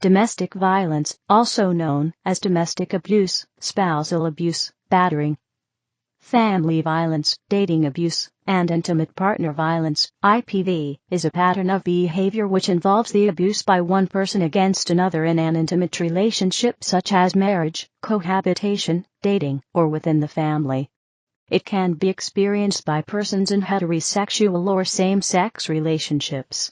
Domestic violence, also known as domestic abuse, spousal abuse, battering. Family violence, dating abuse, and intimate partner violence, IPV, is a pattern of behavior which involves the abuse by one person against another in an intimate relationship such as marriage, cohabitation, dating, or within the family. It can be experienced by persons in heterosexual or same-sex relationships.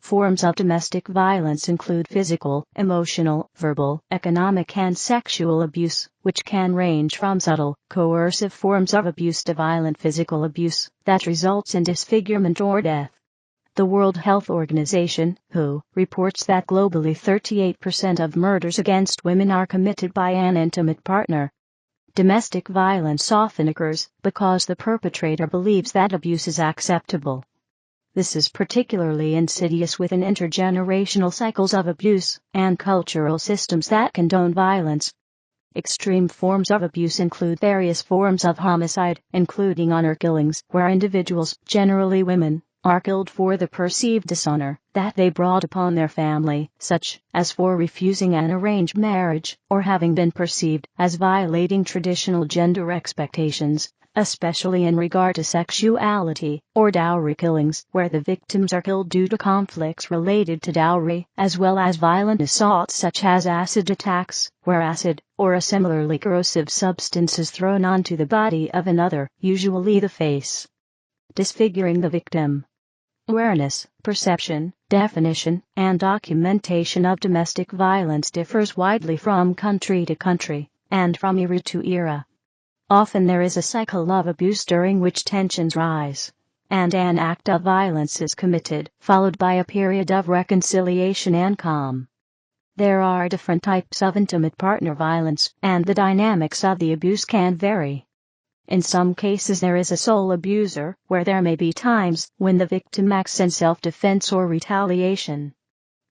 Forms of domestic violence include physical, emotional, verbal, economic and sexual abuse, which can range from subtle, coercive forms of abuse to violent physical abuse that results in disfigurement or death. The World Health Organization, WHO, reports that globally 38% of murders against women are committed by an intimate partner. Domestic violence often occurs because the perpetrator believes that abuse is acceptable. This is particularly insidious within intergenerational cycles of abuse and cultural systems that condone violence. Extreme forms of abuse include various forms of homicide, including honor killings, where individuals, generally women, are killed for the perceived dishonor that they brought upon their family, such as for refusing an arranged marriage, or having been perceived as violating traditional gender expectations, especially in regard to sexuality, or dowry killings, where the victims are killed due to conflicts related to dowry, as well as violent assaults such as acid attacks, where acid, or a similarly corrosive substance is thrown onto the body of another, usually the face. Disfiguring the victim. Awareness, perception, definition, and documentation of domestic violence differs widely from country to country, and from era to era. Often there is a cycle of abuse during which tensions rise, and an act of violence is committed, followed by a period of reconciliation and calm. There are different types of intimate partner violence, and the dynamics of the abuse can vary. In some cases there is a sole abuser, where there may be times when the victim acts in self-defense or retaliation.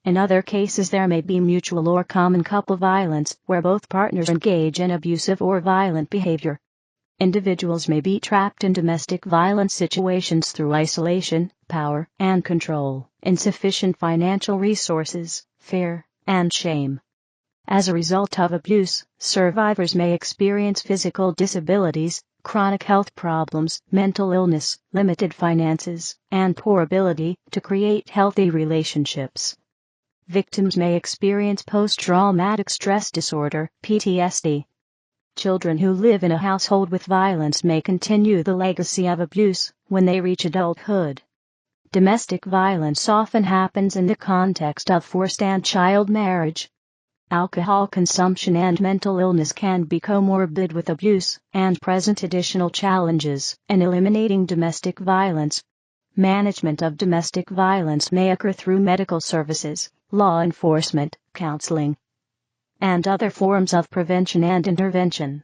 In other cases there may be mutual or common couple violence, where both partners engage in abusive or violent behavior. Individuals may be trapped in domestic violence situations through isolation, power and control, insufficient financial resources, fear, and shame. As a result of abuse, survivors may experience physical disabilities, chronic health problems, mental illness, limited finances, and poor ability to create healthy relationships. Victims may experience post-traumatic stress disorder, PTSD. Children who live in a household with violence may continue the legacy of abuse when they reach adulthood. Domestic violence often happens in the context of forced and child marriage. Alcohol consumption and mental illness can be comorbid with abuse and present additional challenges in eliminating domestic violence. Management of domestic violence may occur through medical services, law enforcement, counseling, and other forms of prevention and intervention.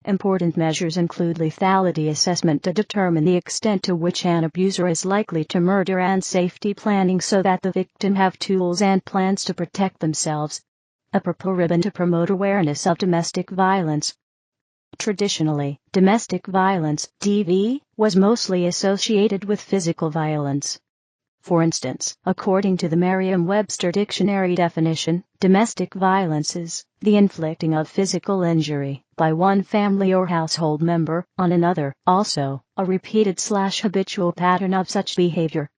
Important measures include lethality assessment to determine the extent to which an abuser is likely to murder and safety planning so that the victim have tools and plans to protect themselves. A purple ribbon to promote awareness of domestic violence. Traditionally, domestic violence, DV, was mostly associated with physical violence. For instance, according to the Merriam-Webster dictionary definition, domestic violence is the inflicting of physical injury by one family or household member on another, also a repeated/habitual pattern of such behavior.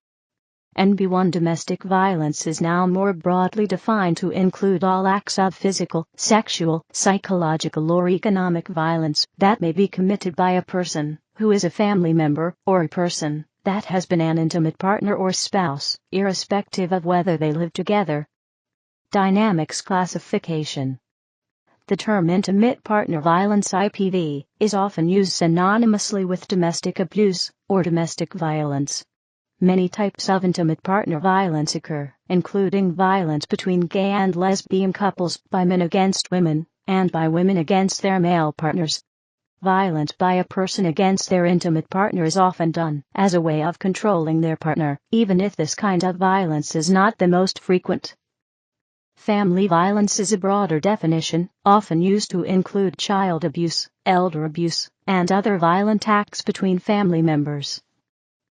NB1 domestic violence is now more broadly defined to include all acts of physical, sexual, psychological or economic violence that may be committed by a person who is a family member or a person that has been an intimate partner or spouse, irrespective of whether they live together. Dynamics classification. The term intimate partner violence IPV is often used synonymously with domestic abuse or domestic violence. Many types of intimate partner violence occur, including violence between gay and lesbian couples, by men against women, and by women against their male partners. Violence by a person against their intimate partner is often done as a way of controlling their partner, even if this kind of violence is not the most frequent. Family violence is a broader definition, often used to include child abuse, elder abuse, and other violent acts between family members.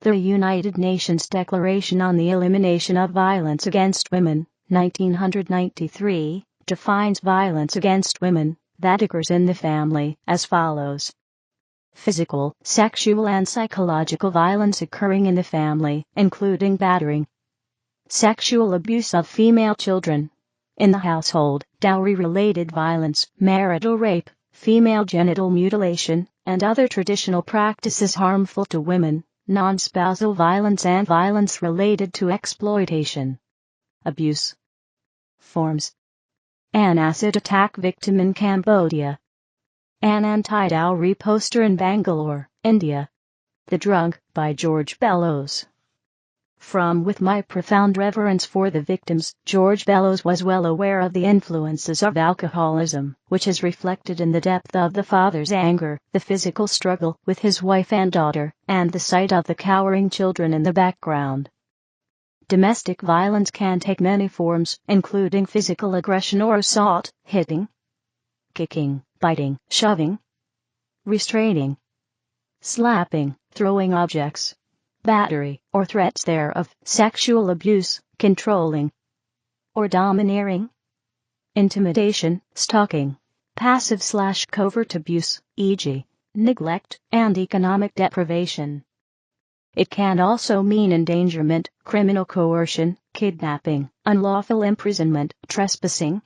The United Nations Declaration on the Elimination of Violence Against Women 1993, defines violence against women that occurs in the family as follows. Physical, sexual and psychological violence occurring in the family, including battering, sexual abuse of female children in the household, dowry-related violence, marital rape, female genital mutilation, and other traditional practices harmful to women, non-spousal violence and violence related to exploitation. Abuse forms. An acid attack victim in Cambodia. An anti-dowry poster in Bangalore, India. The Drunk, by George Bellows. From With my profound reverence for the victims, George Bellows was well aware of the influences of alcoholism, which is reflected in the depth of the father's anger, the physical struggle with his wife and daughter, and the sight of the cowering children in the background. Domestic violence can take many forms, including physical aggression or assault, hitting, kicking, biting, shoving, restraining, slapping, throwing objects, battery, or threats thereof, sexual abuse, controlling or domineering, intimidation, stalking, passive/covert abuse, e.g., neglect, and economic deprivation. It can also mean endangerment, criminal coercion, kidnapping, unlawful imprisonment, trespassing,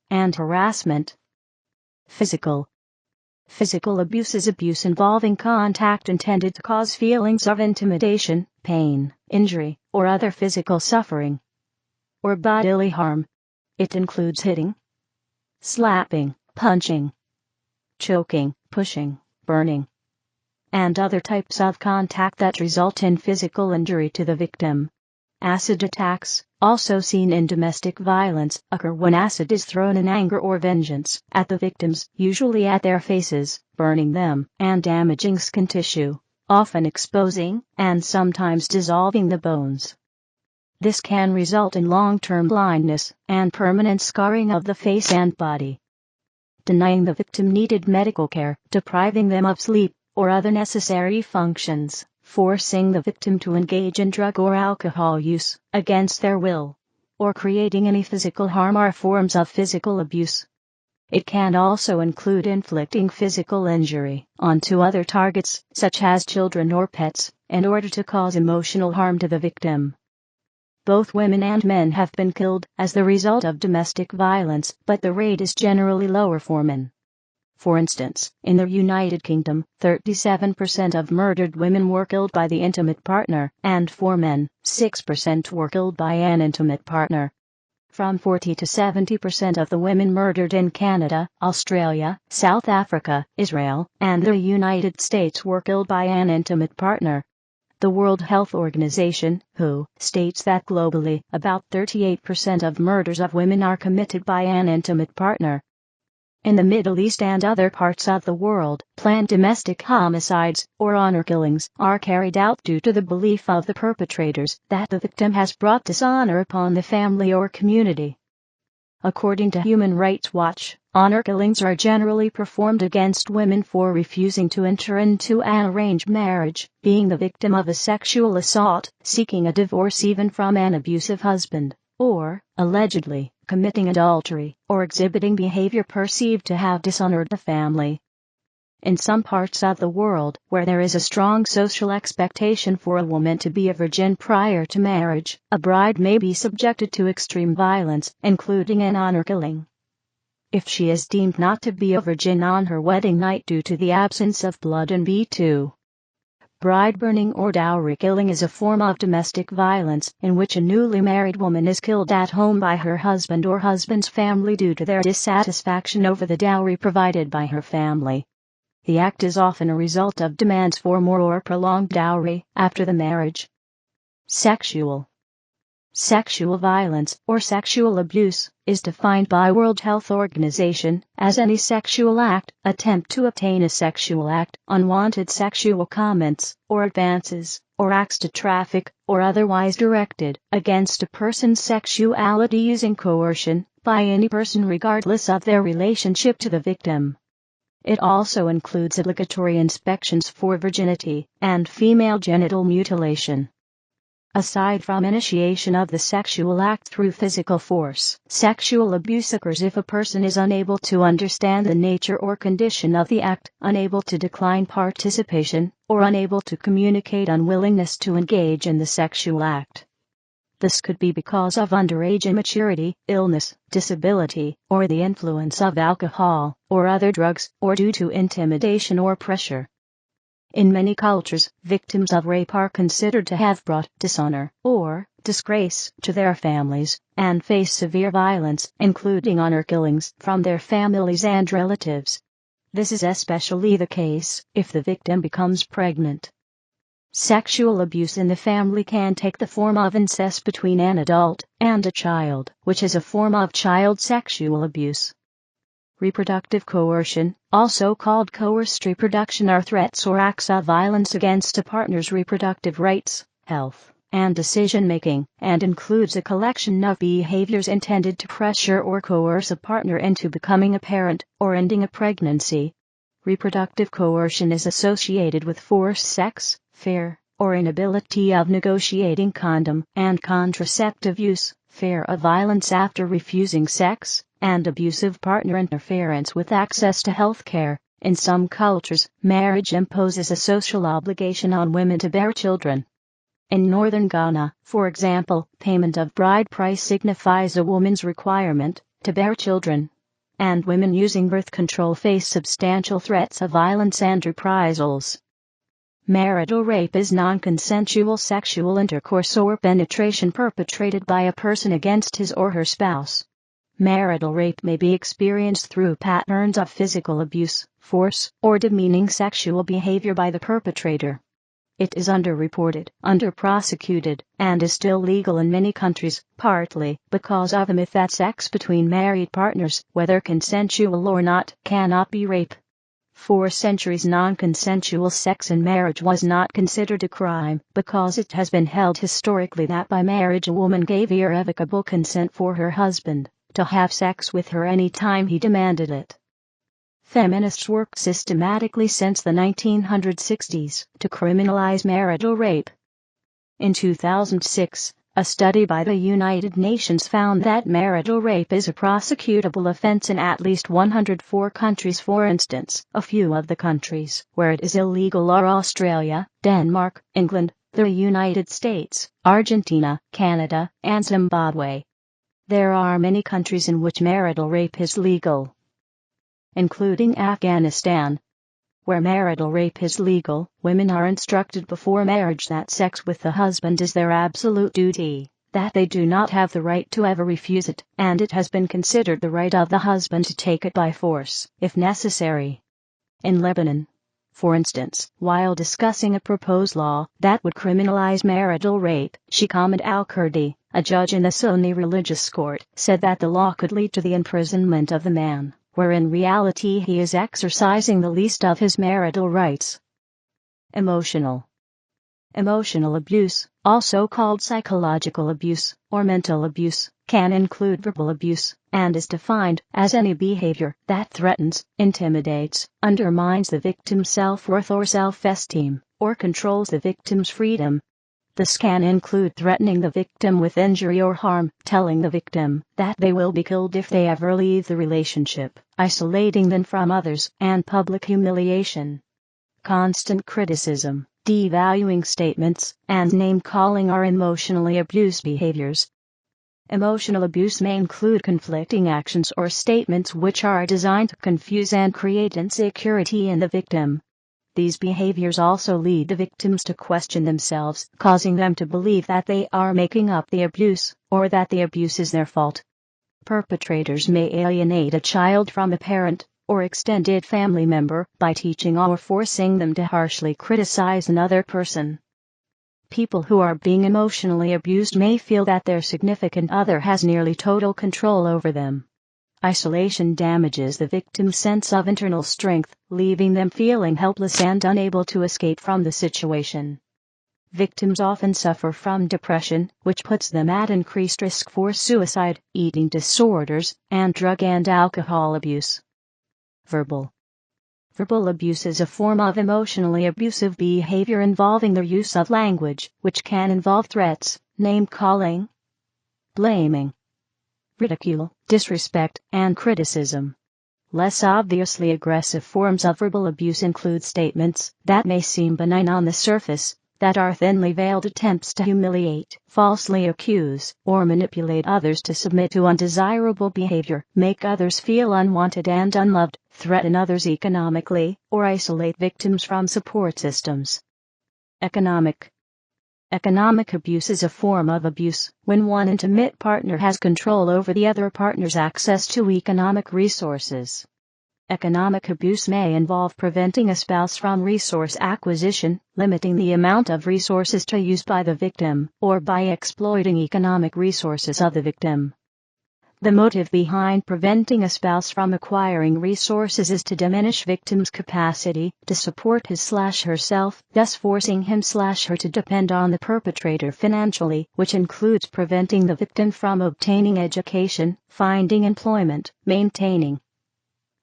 and harassment. Physical abuse is abuse involving contact intended to cause feelings of intimidation, pain, injury, or other physical suffering or bodily harm. It includes hitting, slapping, punching, choking, pushing, burning, and other types of contact that result in physical injury to the victim. Acid attacks, also seen in domestic violence, occur when acid is thrown in anger or vengeance at the victims, usually at their faces, burning them and damaging skin tissue, often exposing and sometimes dissolving the bones. This can result in long-term blindness and permanent scarring of the face and body. Denying the victim needed medical care, depriving them of sleep or other necessary functions, forcing the victim to engage in drug or alcohol use against their will, or creating any physical harm are forms of physical abuse. It can also include inflicting physical injury onto other targets, such as children or pets, in order to cause emotional harm to the victim. Both women and men have been killed as the result of domestic violence, but the rate is generally lower for men. For instance, in the United Kingdom, 37% of murdered women were killed by the intimate partner, and for men, 6% were killed by an intimate partner. From 40 to 70% of the women murdered in Canada, Australia, South Africa, Israel, and the United States were killed by an intimate partner. The World Health Organization, WHO, states that globally, about 38% of murders of women are committed by an intimate partner. In the Middle East and other parts of the world, planned domestic homicides, or honor killings, are carried out due to the belief of the perpetrators that the victim has brought dishonor upon the family or community. According to Human Rights Watch, honor killings are generally performed against women for refusing to enter into an arranged marriage, being the victim of a sexual assault, seeking a divorce even from an abusive husband, or, allegedly, committing adultery, or exhibiting behavior perceived to have dishonored the family. In some parts of the world, where there is a strong social expectation for a woman to be a virgin prior to marriage, a bride may be subjected to extreme violence, including an honor killing. If she is deemed not to be a virgin on her wedding night due to the absence of blood and B2. Bride burning or dowry killing is a form of domestic violence in which a newly married woman is killed at home by her husband or husband's family due to their dissatisfaction over the dowry provided by her family. The act is often a result of demands for more or prolonged dowry after the marriage. Sexual violence, or sexual abuse, is defined by World Health Organization as any sexual act, attempt to obtain a sexual act, unwanted sexual comments, or advances, or acts to traffic, or otherwise directed against a person's sexuality using coercion, by any person regardless of their relationship to the victim. It also includes obligatory inspections for virginity, and female genital mutilation. Aside from initiation of the sexual act through physical force, sexual abuse occurs if a person is unable to understand the nature or condition of the act, unable to decline participation, or unable to communicate unwillingness to engage in the sexual act. This could be because of underage immaturity, illness, disability, or the influence of alcohol or other drugs, or due to intimidation or pressure. In many cultures, victims of rape are considered to have brought dishonor or disgrace to their families, and face severe violence, including honor killings, from their families and relatives. This is especially the case if the victim becomes pregnant. Sexual abuse in the family can take the form of incest between an adult and a child, which is a form of child sexual abuse. Reproductive coercion, also called coerced reproduction, are threats or acts of violence against a partner's reproductive rights, health, and decision-making, and includes a collection of behaviors intended to pressure or coerce a partner into becoming a parent or ending a pregnancy. Reproductive coercion is associated with forced sex, fear, or inability of negotiating condom and contraceptive use, fear of violence after refusing sex, and abusive partner interference with access to health care. In some cultures, marriage imposes a social obligation on women to bear children. In northern Ghana, for example, payment of bride price signifies a woman's requirement to bear children. And women using birth control face substantial threats of violence and reprisals. Marital rape is non-consensual sexual intercourse or penetration perpetrated by a person against his or her spouse. Marital rape may be experienced through patterns of physical abuse, force, or demeaning sexual behavior by the perpetrator. It is underreported, underprosecuted, and is still legal in many countries, partly because of the myth that sex between married partners, whether consensual or not, cannot be rape. For centuries, non-consensual sex in marriage was not considered a crime, because it has been held historically that by marriage a woman gave irrevocable consent for her husband to have sex with her any time he demanded it. Feminists worked systematically since the 1960s to criminalize marital rape. In 2006, a study by the United Nations found that marital rape is a prosecutable offense in at least 104 countries. For instance, a few of the countries where it is illegal are Australia, Denmark, England, the United States, Argentina, Canada, and Zimbabwe. There are many countries in which marital rape is legal, including Afghanistan. Where marital rape is legal, women are instructed before marriage that sex with the husband is their absolute duty, that they do not have the right to ever refuse it, and it has been considered the right of the husband to take it by force, if necessary. In Lebanon, for instance, while discussing a proposed law that would criminalize marital rape, Sheikh Ahmed Al-Kurdi, a judge in the Sunni religious court, said that the law could lead to the imprisonment of the man, where in reality he is exercising the least of his marital rights. Emotional abuse, also called psychological abuse or mental abuse, can include verbal abuse, and is defined as any behavior that threatens, intimidates, undermines the victim's self-worth or self-esteem, or controls the victim's freedom. This can include threatening the victim with injury or harm, telling the victim that they will be killed if they ever leave the relationship, isolating them from others, and public humiliation. Constant criticism, devaluing statements, and name-calling are emotionally abused behaviors. Emotional abuse may include conflicting actions or statements which are designed to confuse and create insecurity in the victim. These behaviors also lead the victims to question themselves, causing them to believe that they are making up the abuse, or that the abuse is their fault. Perpetrators may alienate a child from a parent or extended family member by teaching or forcing them to harshly criticize another person. People who are being emotionally abused may feel that their significant other has nearly total control over them. Isolation damages the victim's sense of internal strength, leaving them feeling helpless and unable to escape from the situation. Victims often suffer from depression, which puts them at increased risk for suicide, eating disorders, and drug and alcohol abuse. Verbal Verbal abuse is a form of emotionally abusive behavior involving the use of language, which can involve threats, name-calling, blaming, ridicule, disrespect, and criticism. Less obviously aggressive forms of verbal abuse include statements that may seem benign on the surface, that are thinly veiled attempts to humiliate, falsely accuse, or manipulate others to submit to undesirable behavior, make others feel unwanted and unloved, threaten others economically, or isolate victims from support systems. Economic abuse is a form of abuse when one intimate partner has control over the other partner's access to economic resources. Economic abuse may involve preventing a spouse from resource acquisition, limiting the amount of resources to use by the victim, or by exploiting economic resources of the victim. The motive behind preventing a spouse from acquiring resources is to diminish victim's capacity to support his/herself, thus forcing him/her to depend on the perpetrator financially, which includes preventing the victim from obtaining education, finding employment, maintaining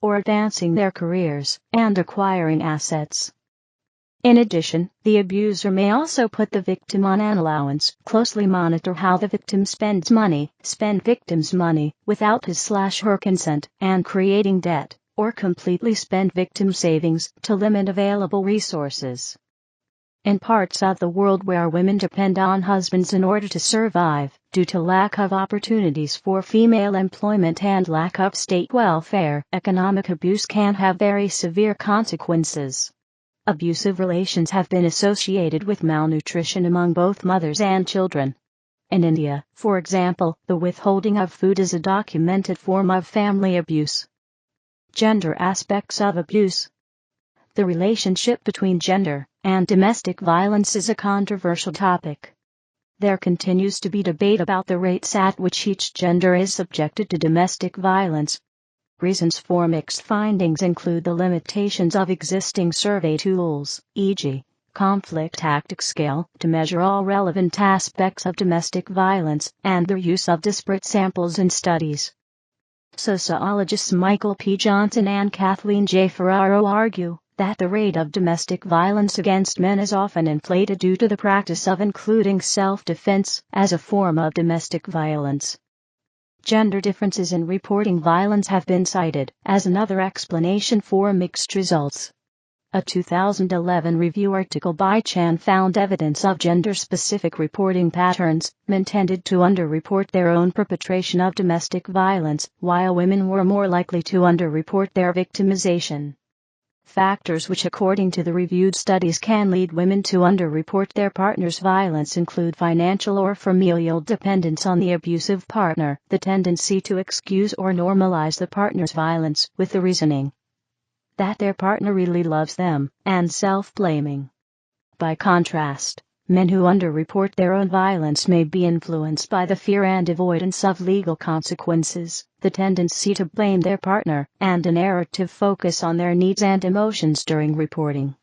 or advancing their careers, and acquiring assets. In addition, the abuser may also put the victim on an allowance, closely monitor how the victim spends money, spend victim's money without his/her consent, and creating debt, or completely spend victim savings to limit available resources. In parts of the world where women depend on husbands in order to survive, due to lack of opportunities for female employment and lack of state welfare, economic abuse can have very severe consequences. Abusive relations have been associated with malnutrition among both mothers and children. In India, for example, the withholding of food is a documented form of family abuse. Gender aspects of abuse. The relationship between gender and domestic violence is a controversial topic. There continues to be debate about the rates at which each gender is subjected to domestic violence. Reasons for mixed findings include the limitations of existing survey tools, e.g., conflict tactic scale, to measure all relevant aspects of domestic violence, and the use of disparate samples in studies. Sociologists Michael P. Johnson and Kathleen J. Ferraro argue that the rate of domestic violence against men is often inflated due to the practice of including self-defense as a form of domestic violence. Gender differences in reporting violence have been cited as another explanation for mixed results. A 2011 review article by Chan found evidence of gender-specific reporting patterns. Men tended to underreport their own perpetration of domestic violence, while women were more likely to underreport their victimization. Factors which, according to the reviewed studies, can lead women to underreport their partner's violence include financial or familial dependence on the abusive partner, the tendency to excuse or normalize the partner's violence with the reasoning that their partner really loves them, and self-blaming. By contrast, men who underreport their own violence may be influenced by the fear and avoidance of legal consequences, the tendency to blame their partner, and a narrative focus on their needs and emotions during reporting.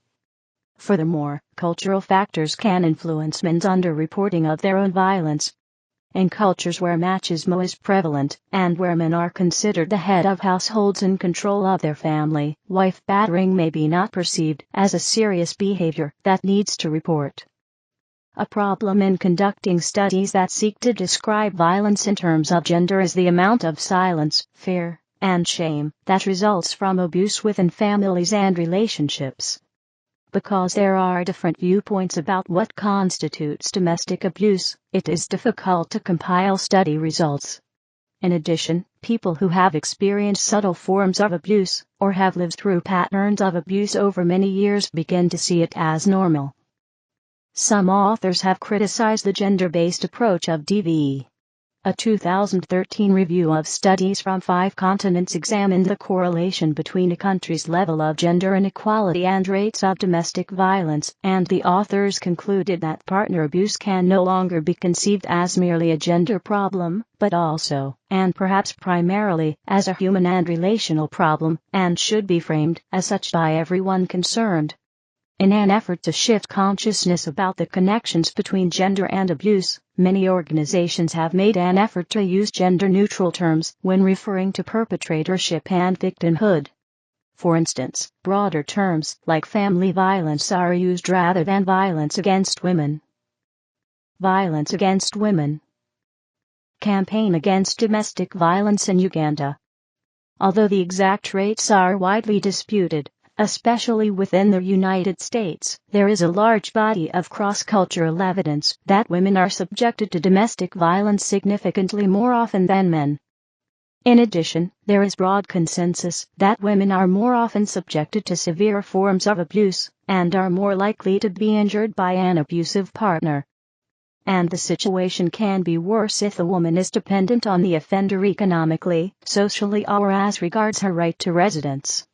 Furthermore, cultural factors can influence men's underreporting of their own violence. In cultures where machismo is prevalent, and where men are considered the head of households in control of their family, wife battering may be not perceived as a serious behavior that needs to report. A problem in conducting studies that seek to describe violence in terms of gender is the amount of silence, fear, and shame that results from abuse within families and relationships. Because there are different viewpoints about what constitutes domestic abuse, it is difficult to compile study results. In addition, people who have experienced subtle forms of abuse, or have lived through patterns of abuse over many years, begin to see it as normal. Some authors have criticized the gender-based approach of DV. A 2013 review of studies from 5 continents examined the correlation between a country's level of gender inequality and rates of domestic violence, and the authors concluded that partner abuse can no longer be conceived as merely a gender problem, but also, and perhaps primarily, as a human and relational problem, and should be framed as such by everyone concerned. In an effort to shift consciousness about the connections between gender and abuse, many organizations have made an effort to use gender-neutral terms when referring to perpetratorship and victimhood. For instance, broader terms like family violence are used rather than violence against women. Violence against women. Campaign against domestic violence in Uganda. Although the exact rates are widely disputed, especially within the United States, there is a large body of cross-cultural evidence that women are subjected to domestic violence significantly more often than men. In addition, there is broad consensus that women are more often subjected to severe forms of abuse and are more likely to be injured by an abusive partner. And the situation can be worse if the woman is dependent on the offender economically, socially, or as regards her right to residence.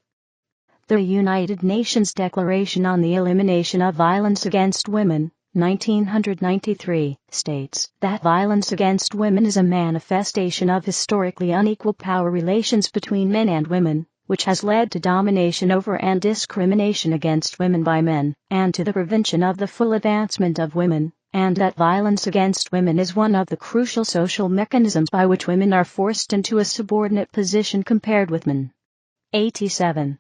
The United Nations Declaration on the Elimination of Violence Against Women, 1993, states that violence against women is a manifestation of historically unequal power relations between men and women, which has led to domination over and discrimination against women by men, and to the prevention of the full advancement of women, and that violence against women is one of the crucial social mechanisms by which women are forced into a subordinate position compared with men. 87.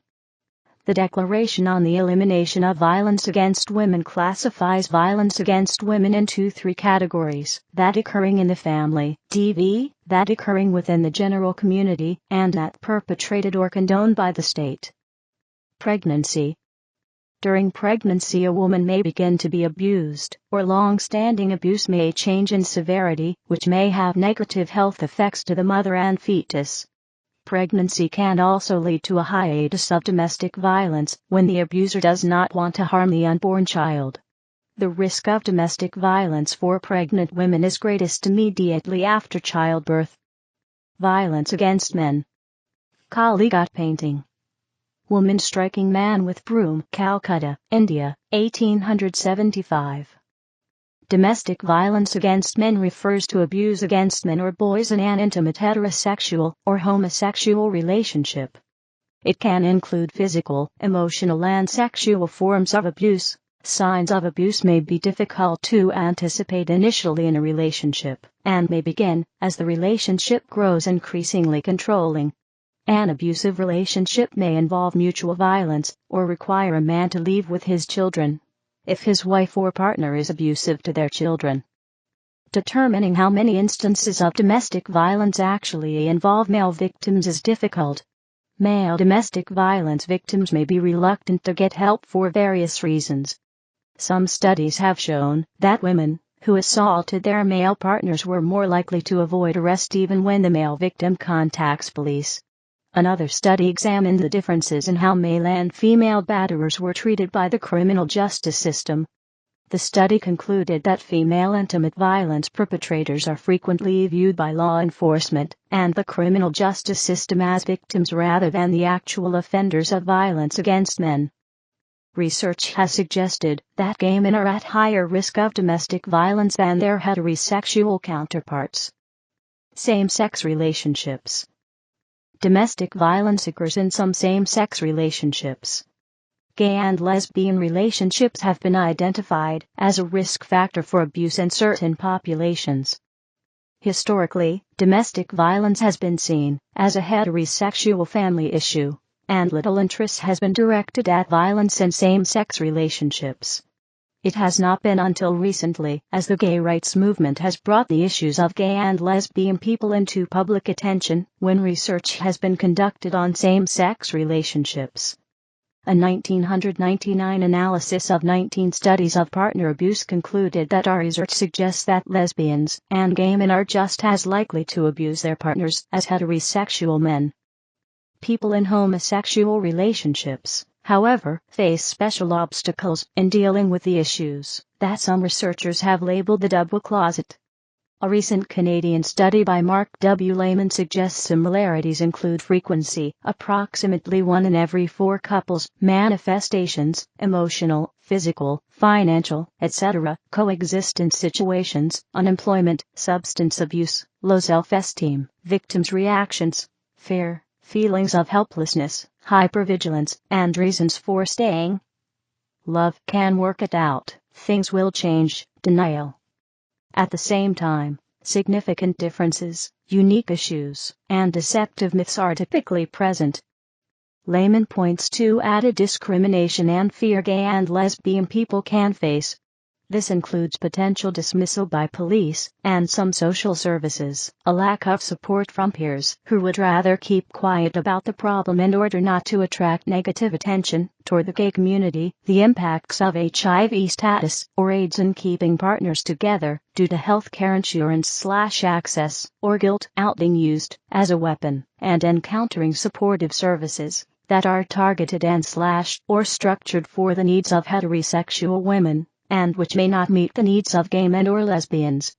The Declaration on the Elimination of Violence Against Women classifies violence against women into three categories: that occurring in the family, DV, that occurring within the general community, and that perpetrated or condoned by the state. Pregnancy. During pregnancy, a woman may begin to be abused, or long-standing abuse may change in severity, which may have negative health effects to the mother and fetus. Pregnancy can also lead to a hiatus of domestic violence when the abuser does not want to harm the unborn child. The risk of domestic violence for pregnant women is greatest immediately after childbirth. Violence against men. Kalighat painting. Woman striking man with broom, Calcutta, India, 1875. Domestic violence against men refers to abuse against men or boys in an intimate heterosexual or homosexual relationship. It can include physical, emotional, and sexual forms of abuse. Signs of abuse may be difficult to anticipate initially in a relationship, and may begin as the relationship grows increasingly controlling. An abusive relationship may involve mutual violence, or require a man to leave with his children, if his wife or partner is abusive to their children. Determining how many instances of domestic violence actually involve male victims is difficult. Male domestic violence victims may be reluctant to get help for various reasons. Some studies have shown that women who assaulted their male partners were more likely to avoid arrest even when the male victim contacts police. Another study examined the differences in how male and female batterers were treated by the criminal justice system. The study concluded that female intimate violence perpetrators are frequently viewed by law enforcement and the criminal justice system as victims rather than the actual offenders of violence against men. Research has suggested that gay men are at higher risk of domestic violence than their heterosexual counterparts. Same-sex relationships. Domestic violence occurs in some same-sex relationships. Gay and lesbian relationships have been identified as a risk factor for abuse in certain populations. Historically, domestic violence has been seen as a heterosexual family issue, and little interest has been directed at violence in same-sex relationships. It has not been until recently, as the gay rights movement has brought the issues of gay and lesbian people into public attention, when research has been conducted on same-sex relationships. A 1999 analysis of 19 studies of partner abuse concluded that our research suggests that lesbians and gay men are just as likely to abuse their partners as heterosexual men. People in homosexual relationships, however, face special obstacles in dealing with the issues that some researchers have labeled the double closet. A recent Canadian study by Mark W. Lehman suggests similarities include frequency, approximately 1 in every 4 couples, manifestations, emotional, physical, financial, etc., coexistence situations, unemployment, substance abuse, low self-esteem, victims' reactions, fear, feelings of helplessness, hypervigilance, and reasons for staying. Love can work it out, things will change, denial. At the same time, significant differences, unique issues, and deceptive myths are typically present. Layman points to added discrimination and fear gay and lesbian people can face. This includes potential dismissal by police and some social services, a lack of support from peers who would rather keep quiet about the problem in order not to attract negative attention toward the gay community, the impacts of HIV status or AIDS in keeping partners together due to healthcare insurance/access, or guilt, outing used as a weapon, and encountering supportive services that are targeted and/or structured for the needs of heterosexual women, and which may not meet the needs of gay men or lesbians.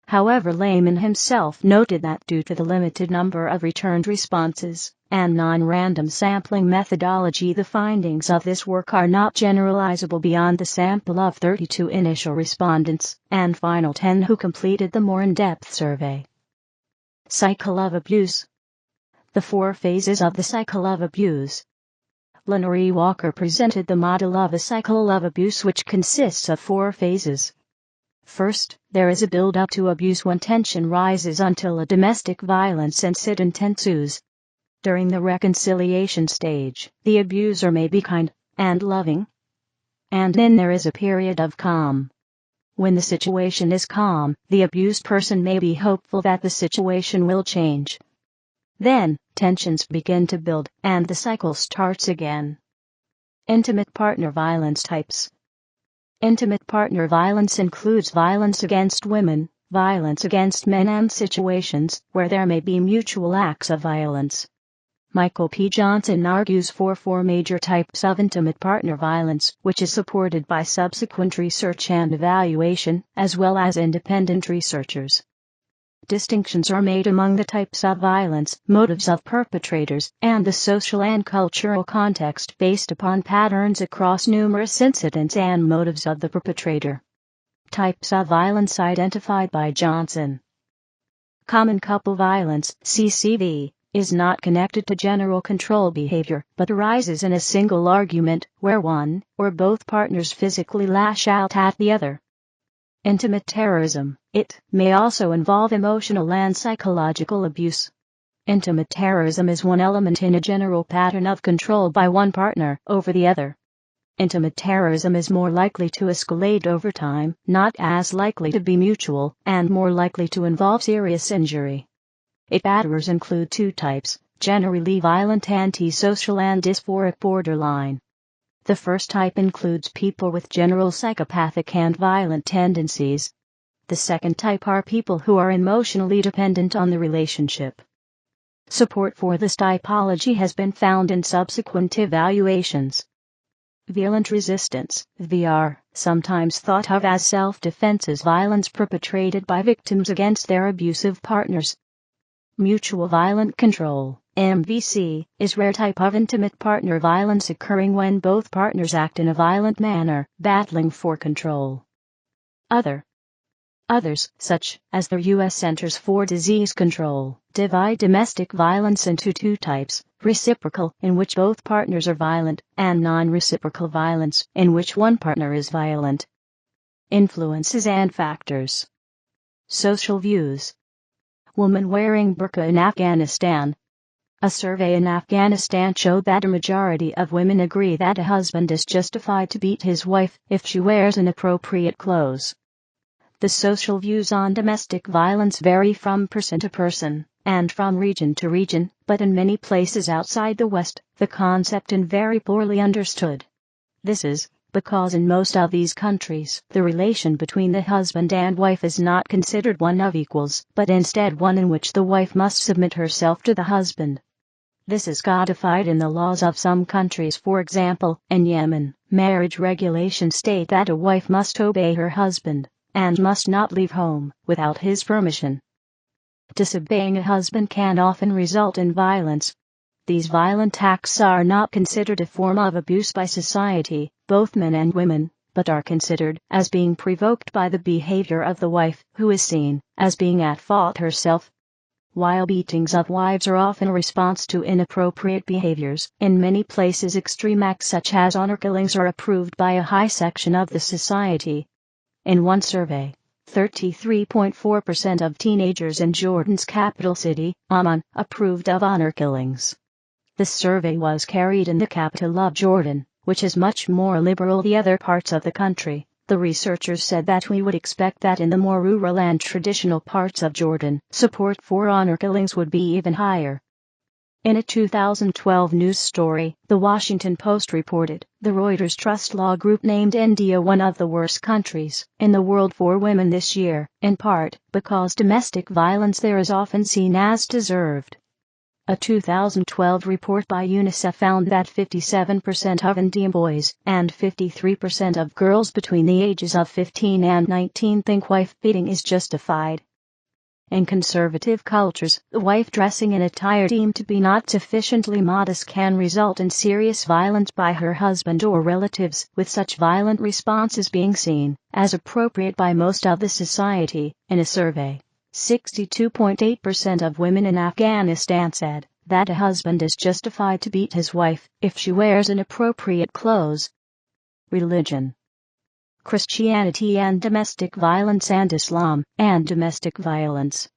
However, Layman himself noted that due to the limited number of returned responses and non-random sampling methodology, the findings of this work are not generalizable beyond the sample of 32 initial respondents and final 10 who completed the more in-depth survey. Cycle of abuse. The 4 phases of the cycle of abuse. Lenore E. Walker presented the model of a cycle of abuse which consists of 4 phases. First, there is a build-up to abuse when tension rises until a domestic violence incident ensues. During the reconciliation stage, the abuser may be kind and loving, and then there is a period of calm. When the situation is calm, the abused person may be hopeful that the situation will change. Then, tensions begin to build, and the cycle starts again. Intimate partner violence types. Intimate partner violence includes violence against women, violence against men, and situations where there may be mutual acts of violence. Michael P. Johnson argues for 4 major types of intimate partner violence, which is supported by subsequent research and evaluation, as well as independent researchers. Distinctions are made among the types of violence, motives of perpetrators, and the social and cultural context based upon patterns across numerous incidents and motives of the perpetrator. Types of violence identified by Johnson. Common couple violence, CCV, is not connected to general control behavior, but arises in a single argument where one or both partners physically lash out at the other. Intimate terrorism. It may also involve emotional and psychological abuse. Intimate terrorism is one element in a general pattern of control by one partner over the other. Intimate terrorism is more likely to escalate over time, not as likely to be mutual, and more likely to involve serious injury. Its batterers include 2 types, generally violent, antisocial, and dysphoric borderline. The first type includes people with general psychopathic and violent tendencies. The second type are people who are emotionally dependent on the relationship. Support for this typology has been found in subsequent evaluations. Violent resistance, VR, sometimes thought of as self-defense, is violence perpetrated by victims against their abusive partners. Mutual violent control, MVC, is rare type of intimate partner violence occurring when both partners act in a violent manner, battling for control. Others, such as the U.S. Centers for Disease Control, divide domestic violence into 2 types, reciprocal, in which both partners are violent, and non-reciprocal violence, in which one partner is violent. Influences and factors. Social views. Woman wearing burqa in Afghanistan. A survey in Afghanistan showed that a majority of women agree that a husband is justified to beat his wife if she wears inappropriate clothes. The social views on domestic violence vary from person to person, and from region to region, but in many places outside the West, the concept is very poorly understood. This is because in most of these countries, the relation between the husband and wife is not considered one of equals, but instead one in which the wife must submit herself to the husband. This is codified in the laws of some countries. For example, in Yemen, marriage regulations state that a wife must obey her husband, and must not leave home without his permission. Disobeying a husband can often result in violence. These violent acts are not considered a form of abuse by society, both men and women, but are considered as being provoked by the behavior of the wife, who is seen as being at fault herself. While beatings of wives are often a response to inappropriate behaviors, in many places extreme acts such as honor killings are approved by a high section of the society. In one survey, 33.4% of teenagers in Jordan's capital city, Amman, approved of honor killings. The survey was carried in the capital of Jordan, which is much more liberal than the other parts of the country. The researchers said that we would expect that in the more rural and traditional parts of Jordan, support for honor killings would be even higher. In a 2012 news story, The Washington Post reported, the Reuters Trust Law Group named India one of the worst countries in the world for women this year, in part because domestic violence there is often seen as deserved. A 2012 report by UNICEF found that 57% of Indian boys and 53% of girls between the ages of 15 and 19 think wife beating is justified. In conservative cultures, the wife dressing in attire deemed to be not sufficiently modest can result in serious violence by her husband or relatives, with such violent responses being seen as appropriate by most of the society. In a survey, 62.8% of women in Afghanistan said that a husband is justified to beat his wife if she wears inappropriate clothes. Religion, Christianity and domestic violence, and Islam and domestic violence.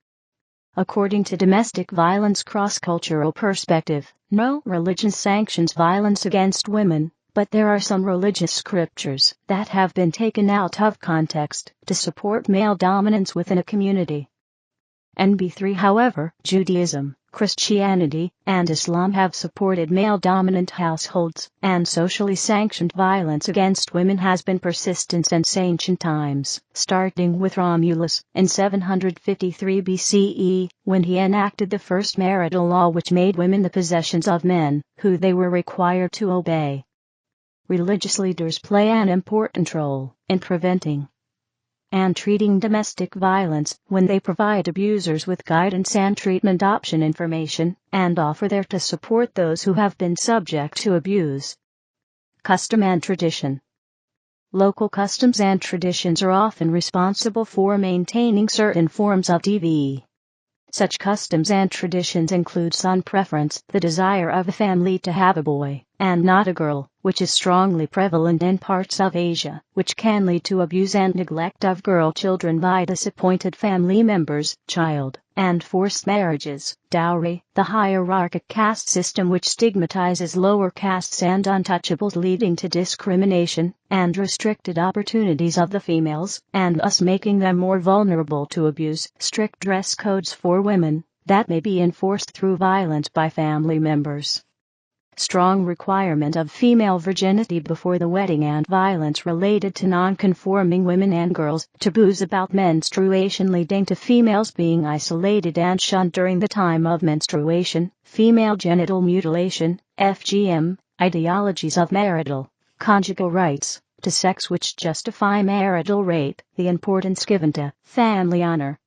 According to Domestic Violence Cross-Cultural Perspective, no religion sanctions violence against women, but there are some religious scriptures that have been taken out of context to support male dominance within a community. NB3 However, Judaism, Christianity, and Islam have supported male-dominant households, and socially sanctioned violence against women has been persistent since ancient times, starting with Romulus in 753 BCE, when he enacted the first marital law which made women the possessions of men, who they were required to obey. Religious leaders play an important role in preventing and treating domestic violence when they provide abusers with guidance and treatment option information, and offer there to support those who have been subject to abuse. Custom and tradition. Local customs and traditions are often responsible for maintaining certain forms of DV. Such customs and traditions include son preference, the desire of a family to have a boy and not a girl, which is strongly prevalent in parts of Asia, which can lead to abuse and neglect of girl children by disappointed family members, child and forced marriages, dowry, the hierarchic caste system which stigmatizes lower castes and untouchables, leading to discrimination and restricted opportunities of the females, and thus making them more vulnerable to abuse, strict dress codes for women that may be enforced through violence by family members, strong requirement of female virginity before the wedding, and violence related to non-conforming women and girls, taboos about menstruation leading to females being isolated and shunned during the time of menstruation, female genital mutilation, FGM, ideologies of marital, conjugal rights, to sex which justify marital rape, the importance given to family honor.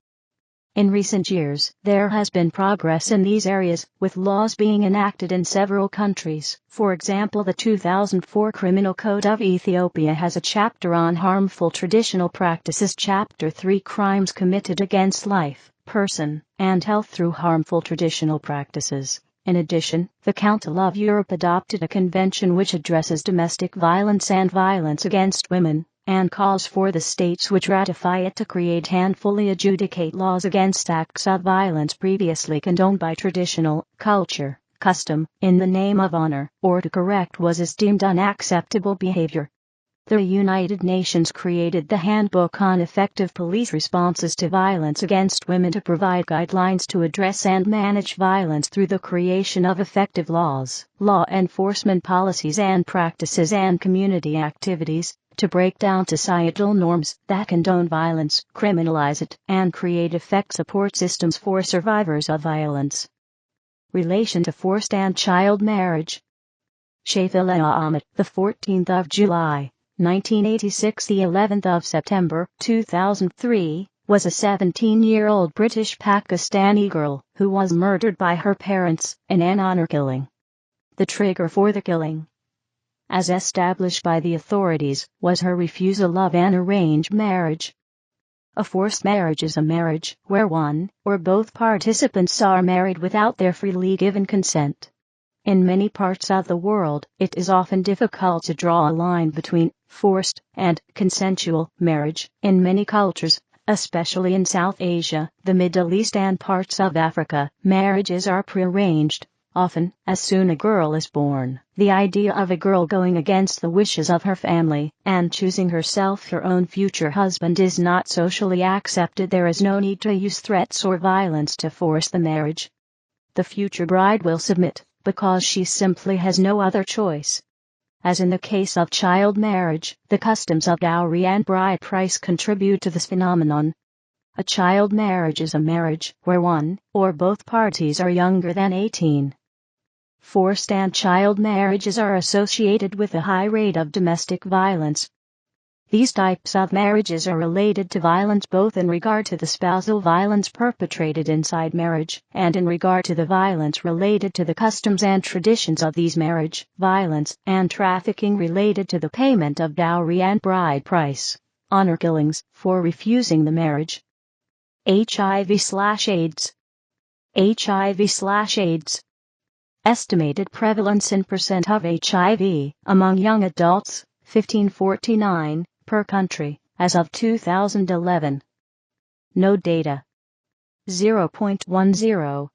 In recent years, there has been progress in these areas, with laws being enacted in several countries. For example, the 2004 Criminal Code of Ethiopia has a chapter on harmful traditional practices, Chapter 3 Crimes committed against life, person, and health through harmful traditional practices. In addition, the Council of Europe adopted a convention which addresses domestic violence and violence against women, and calls for the states which ratify it to create and fully adjudicate laws against acts of violence previously condoned by traditional culture, custom, in the name of honor, or to correct what is deemed unacceptable behavior. The United Nations created the Handbook on Effective Police Responses to Violence Against Women to provide guidelines to address and manage violence through the creation of effective laws, law enforcement policies and practices, and community activities to break down societal norms that condone violence, criminalize it, and create effective support systems for survivors of violence. Relation to forced and child marriage. Shafila Ahmed, the 14th of July, 1986, the 11th of September, 2003, was a 17-year-old British Pakistani girl who was murdered by her parents in an honor killing. The trigger for the killing, as established by the authorities, was her refusal of an arranged marriage. A forced marriage is a marriage where one or both participants are married without their freely given consent. In many parts of the world, it is often difficult to draw a line between forced and consensual marriage. In many cultures, especially in South Asia, the Middle East, and parts of Africa, marriages are prearranged. often as soon as a girl is born. The idea of a girl going against the wishes of her family and choosing herself her own future husband is not socially accepted. There is no need to use threats or violence to force the marriage. The future bride will submit because she simply has no other choice. As in the case of child marriage, the customs of dowry and bride price contribute to this phenomenon. A child marriage is a marriage where one or both parties are younger than 18. Forced and child marriages are associated with a high rate of domestic violence. These types of marriages are related to violence both in regard to the spousal violence perpetrated inside marriage and in regard to the violence related to the customs and traditions of these marriage, violence and trafficking related to the payment of dowry and bride price, honor killings for refusing the marriage. HIV/AIDS. HIV/AIDS. Estimated prevalence in percent of HIV among young adults, 1549, per country, as of 2011. No data. 0.10, 0.10,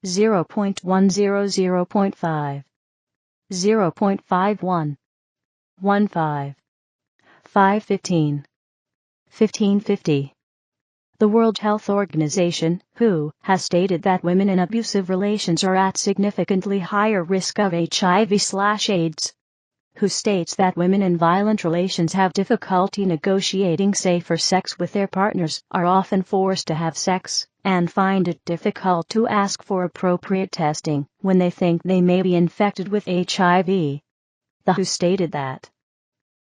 0.5, 0.51, 15, 515, 1550. The World Health Organization, WHO, has stated that women in abusive relations are at significantly higher risk of HIV/AIDS. WHO states that women in violent relations have difficulty negotiating safer sex with their partners, are often forced to have sex, and find it difficult to ask for appropriate testing when they think they may be infected with HIV. The WHO stated that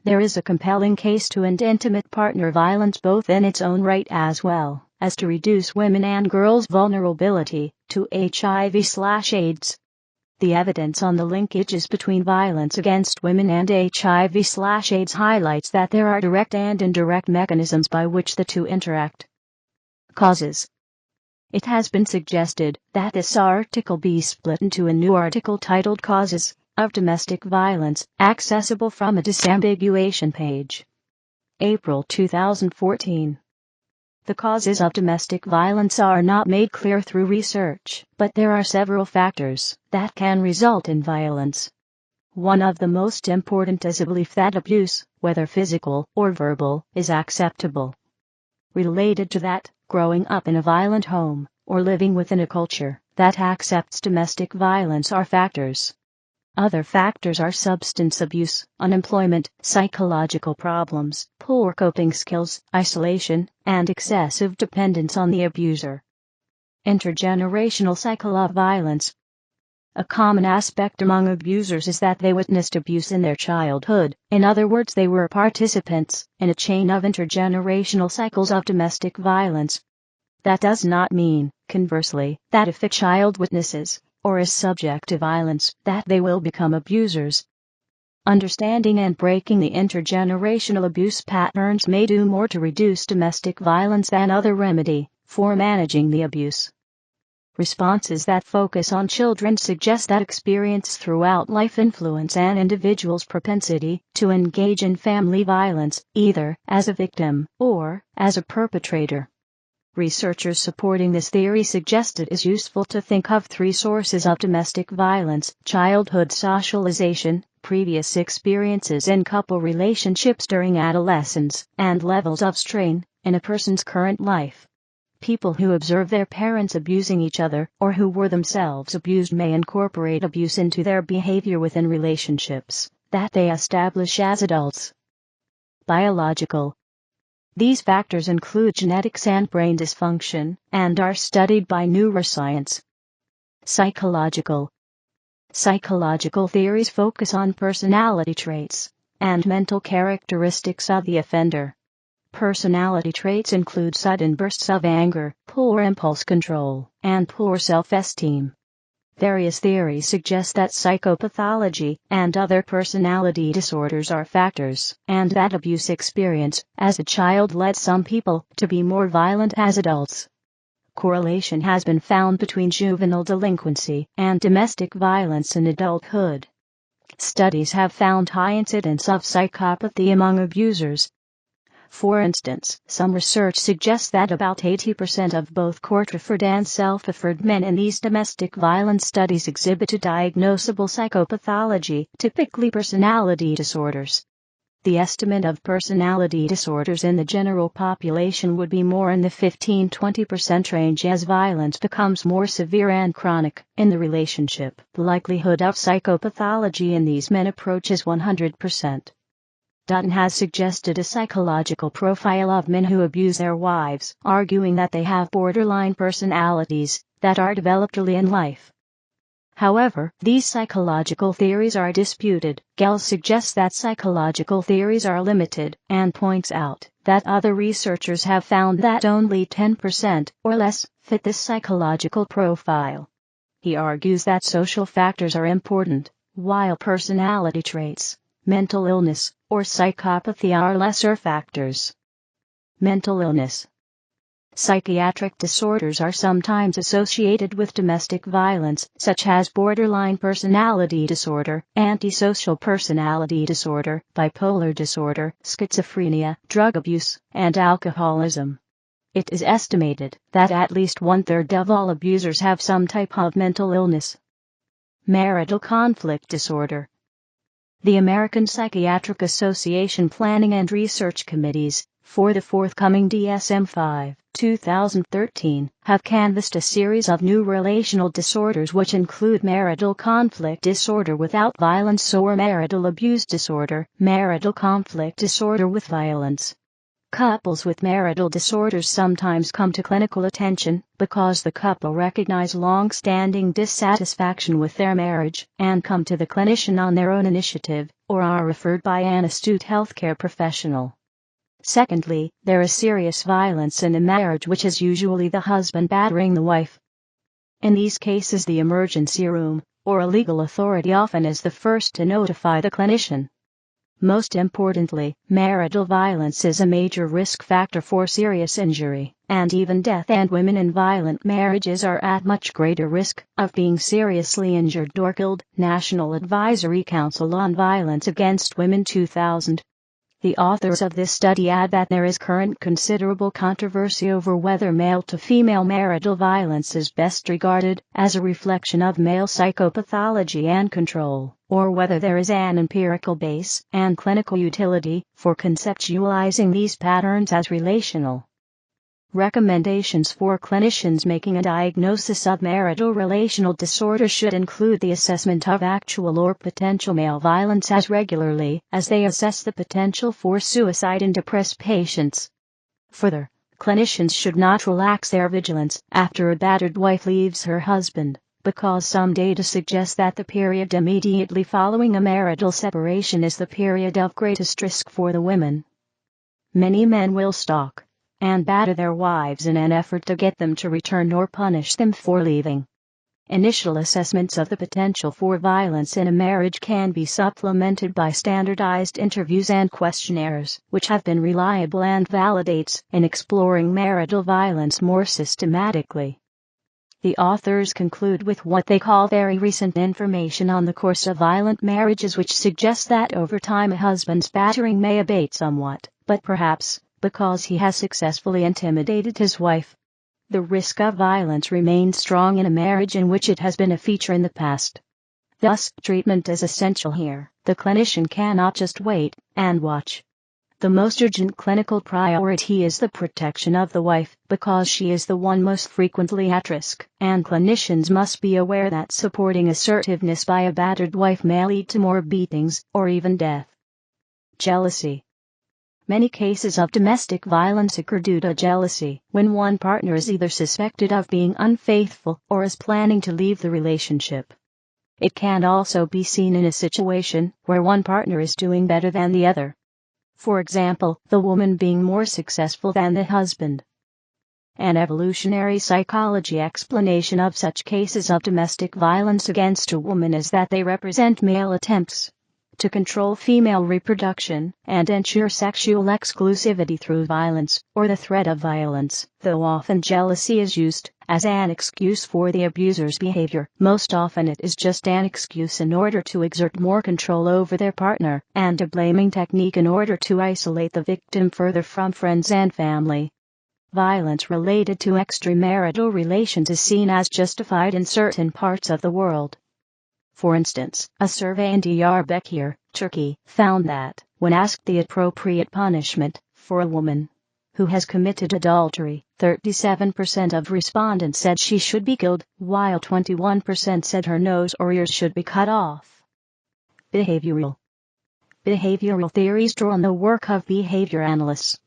there is a compelling case to end intimate partner violence both in its own right as well as to reduce women and girls' vulnerability to HIV/AIDS. The evidence on the linkages between violence against women and HIV/AIDS highlights that there are direct and indirect mechanisms by which the two interact. Causes. It has been suggested that this article be split into a new article titled Causes of Domestic Violence, accessible from a disambiguation page. April 2014. The causes of domestic violence are not made clear through research, but there are several factors that can result in violence. One of the most important is a belief that abuse, whether physical or verbal, is acceptable. Related to that, growing up in a violent home, or living within a culture that accepts domestic violence are factors. Other factors are substance abuse, unemployment, psychological problems, poor coping skills, isolation, and excessive dependence on the abuser. Intergenerational cycle of violence. A common aspect among abusers is that they witnessed abuse in their childhood. In other words, they were participants in a chain of intergenerational cycles of domestic violence. That does not mean, conversely, that if a child witnesses or is subject to violence, that they will become abusers. Understanding and breaking the intergenerational abuse patterns may do more to reduce domestic violence than other remedy for managing the abuse. Responses that focus on children suggest that experience throughout life influence an individual's propensity to engage in family violence, either as a victim or as a perpetrator. Researchers supporting this theory suggest it is useful to think of three sources of domestic violence: childhood socialization, previous experiences in couple relationships during adolescence, and levels of strain in a person's current life. People who observe their parents abusing each other, or who were themselves abused, may incorporate abuse into their behavior within relationships that they establish as adults. Biological. These factors include genetics and brain dysfunction, and are studied by neuroscience. Psychological. Psychological theories focus on personality traits and mental characteristics of the offender. Personality traits include sudden bursts of anger, poor impulse control, and poor self-esteem. Various theories suggest that psychopathology and other personality disorders are factors, and that abuse experience as a child led some people to be more violent as adults. Correlation has been found between juvenile delinquency and domestic violence in adulthood. Studies have found high incidence of psychopathy among abusers. For instance, some research suggests that about 80% of both court-referred and self-referred men in these domestic violence studies exhibit a diagnosable psychopathology, typically personality disorders. The estimate of personality disorders in the general population would be more in the 15-20% range as violence becomes more severe and chronic in the relationship. The likelihood of psychopathology in these men approaches 100%. Dutton has suggested a psychological profile of men who abuse their wives, arguing that they have borderline personalities that are developed early in life. However, these psychological theories are disputed. Gell suggests that psychological theories are limited, and points out that other researchers have found that only 10% or less fit this psychological profile. He argues that social factors are important, while personality traits, mental illness, or psychopathy are lesser factors. Mental illness. Psychiatric disorders are sometimes associated with domestic violence, such as borderline personality disorder, antisocial personality disorder, bipolar disorder, schizophrenia, drug abuse, and alcoholism. It is estimated that at least 1/3 of all abusers have some type of mental illness. Marital conflict disorder. The American Psychiatric Association Planning and Research Committees, for the forthcoming DSM-5, 2013, have canvassed a series of new relational disorders which include marital conflict disorder without violence or marital abuse disorder, marital conflict disorder with violence. Couples with marital disorders sometimes come to clinical attention because the couple recognize long-standing dissatisfaction with their marriage and come to the clinician on their own initiative, or are referred by an astute healthcare professional. Secondly, there is serious violence in a marriage, which is usually the husband battering the wife. In these cases, the emergency room, or a legal authority, often is the first to notify the clinician. Most importantly, marital violence is a major risk factor for serious injury, and even death, and women in violent marriages are at much greater risk of being seriously injured or killed. National Advisory Council on Violence Against Women 2000. The authors of this study add that there is current considerable controversy over whether male-to-female marital violence is best regarded as a reflection of male psychopathology and control, or whether there is an empirical base and clinical utility for conceptualizing these patterns as relational. Recommendations for clinicians making a diagnosis of marital relational disorder should include the assessment of actual or potential male violence as regularly as they assess the potential for suicide in depressed patients. Further, clinicians should not relax their vigilance after a battered wife leaves her husband, because some data suggests that the period immediately following a marital separation is the period of greatest risk for the women. Many men will stalk and batter their wives in an effort to get them to return or punish them for leaving. Initial assessments of the potential for violence in a marriage can be supplemented by standardized interviews and questionnaires, which have been reliable and validates in exploring marital violence more systematically. The authors conclude with what they call very recent information on the course of violent marriages, which suggests that over time a husband's battering may abate somewhat, but perhaps because he has successfully intimidated his wife, the risk of violence remains strong in a marriage in which it has been a feature in the past. Thus, treatment is essential here. The clinician cannot just wait and watch. The most urgent clinical priority is the protection of the wife, because she is the one most frequently at risk, and clinicians must be aware that supporting assertiveness by a battered wife may lead to more beatings, or even death. Jealousy. Many cases of domestic violence occur due to jealousy, when one partner is either suspected of being unfaithful or is planning to leave the relationship. It can also be seen in a situation where one partner is doing better than the other. For example, the woman being more successful than the husband. An evolutionary psychology explanation of such cases of domestic violence against a woman is that they represent male attempts to control female reproduction and ensure sexual exclusivity through violence or the threat of violence. Though often jealousy is used as an excuse for the abuser's behavior, most often it is just an excuse in order to exert more control over their partner, and a blaming technique in order to isolate the victim further from friends and family. Violence related to extramarital relations is seen as justified in certain parts of the world. For instance, a survey in Diyarbakir, Turkey, found that, when asked the appropriate punishment for a woman who has committed adultery, 37% of respondents said she should be killed, while 21% said her nose or ears should be cut off. Behavioral theories draw on the work of behavior analysts.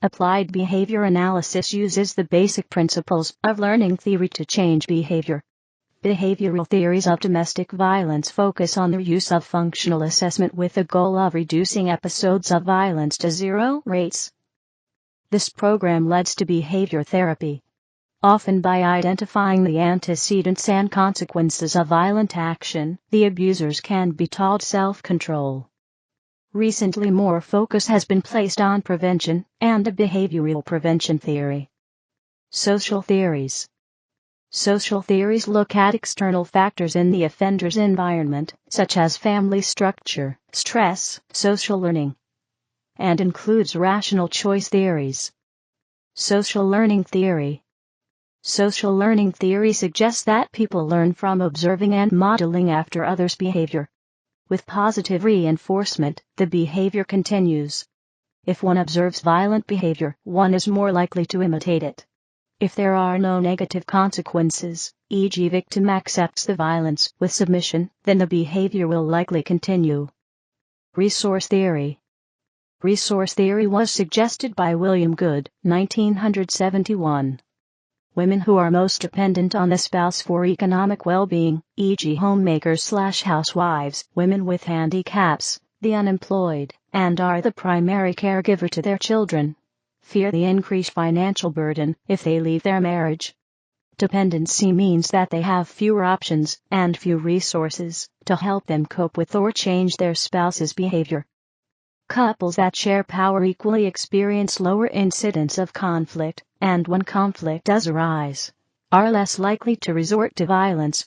Applied behavior analysis uses the basic principles of learning theory to change behavior. Behavioral theories of domestic violence focus on the use of functional assessment with the goal of reducing episodes of violence to zero rates. This program leads to behavior therapy, often by identifying the antecedents and consequences of violent action. The abusers can be taught self-control. Recently, more focus has been placed on prevention and a behavioral prevention theory. Social theories. Social theories look at external factors in the offender's environment, such as family structure, stress, social learning, and includes rational choice theories. Social learning theory. Social learning theory suggests that people learn from observing and modeling after others' behavior. With positive reinforcement, the behavior continues. If one observes violent behavior, one is more likely to imitate it. If there are no negative consequences, e.g. victim accepts the violence with submission, then the behavior will likely continue. Resource theory. Resource theory was suggested by William Good, 1971. Women who are most dependent on the spouse for economic well-being, e.g. homemakers/housewives, women with handicaps, the unemployed, and are the primary caregiver to their children, fear the increased financial burden if they leave their marriage. Dependency means that they have fewer options and few resources to help them cope with or change their spouse's behavior. Couples that share power equally experience lower incidence of conflict, and when conflict does arise, are less likely to resort to violence.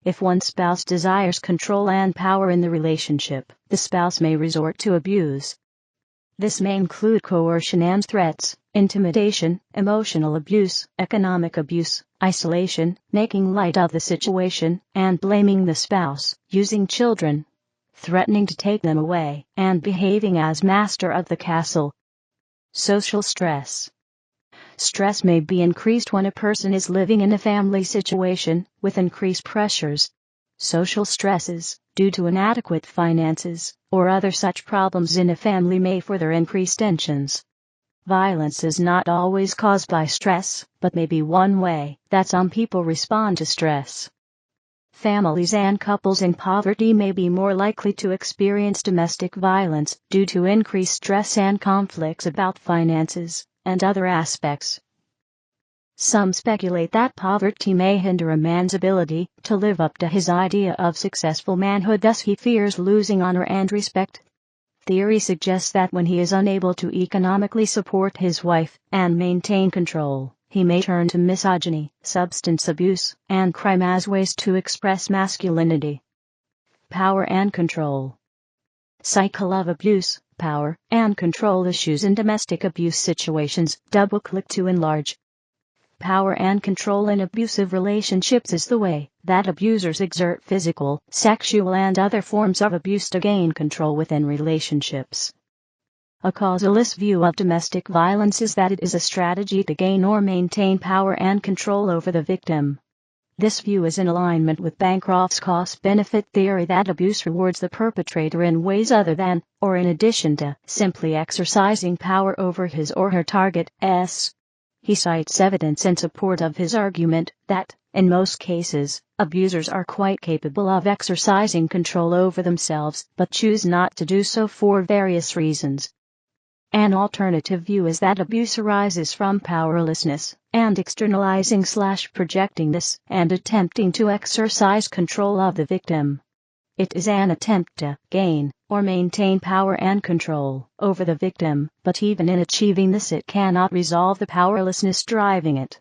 If one spouse desires control and power in the relationship, the spouse may resort to abuse. This may include coercion and threats, intimidation, emotional abuse, economic abuse, isolation, making light of the situation, and blaming the spouse, using children, threatening to take them away, and behaving as master of the castle. Social stress. Stress may be increased when a person is living in a family situation with increased pressures. Social stresses, due to inadequate finances, or other such problems in a family may further increase tensions. Violence is not always caused by stress, but may be one way that some people respond to stress. Families and couples in poverty may be more likely to experience domestic violence due to increased stress and conflicts about finances and other aspects. Some speculate that poverty may hinder a man's ability to live up to his idea of successful manhood, thus he fears losing honor and respect. Theory suggests that when he is unable to economically support his wife and maintain control, he may turn to misogyny, substance abuse, and crime as ways to express masculinity. Power and control. Cycle of abuse, power, and control issues in domestic abuse situations. Double-click to enlarge. Power and control in abusive relationships is the way that abusers exert physical, sexual, and other forms of abuse to gain control within relationships. A causalist view of domestic violence is that it is a strategy to gain or maintain power and control over the victim. This view is in alignment with Bancroft's cost-benefit theory that abuse rewards the perpetrator in ways other than, or in addition to, simply exercising power over his or her target. He cites evidence in support of his argument that, in most cases, abusers are quite capable of exercising control over themselves, but choose not to do so for various reasons. An alternative view is that abuse arises from powerlessness, and externalizing/projecting this, and attempting to exercise control of the victim. It is an attempt to gain or maintain power and control over the victim, but even in achieving this it cannot resolve the powerlessness driving it.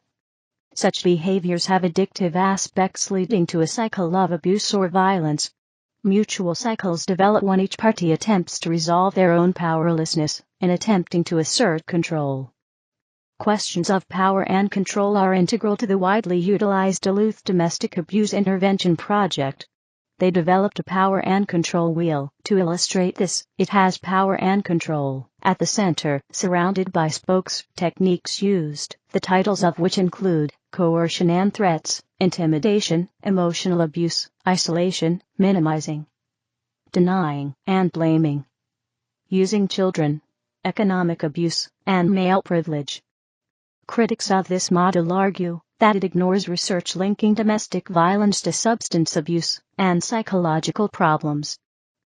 Such behaviors have addictive aspects leading to a cycle of abuse or violence. Mutual cycles develop when each party attempts to resolve their own powerlessness in attempting to assert control. Questions of power and control are integral to the widely utilized Duluth Domestic Abuse Intervention Project. They developed a power and control wheel. To illustrate this, it has power and control at the center, surrounded by spokes, techniques used, the titles of which include coercion and threats, intimidation, emotional abuse, isolation, minimizing, denying, and blaming, using children, economic abuse, and male privilege. Critics of this model argue that it ignores research linking domestic violence to substance abuse and psychological problems.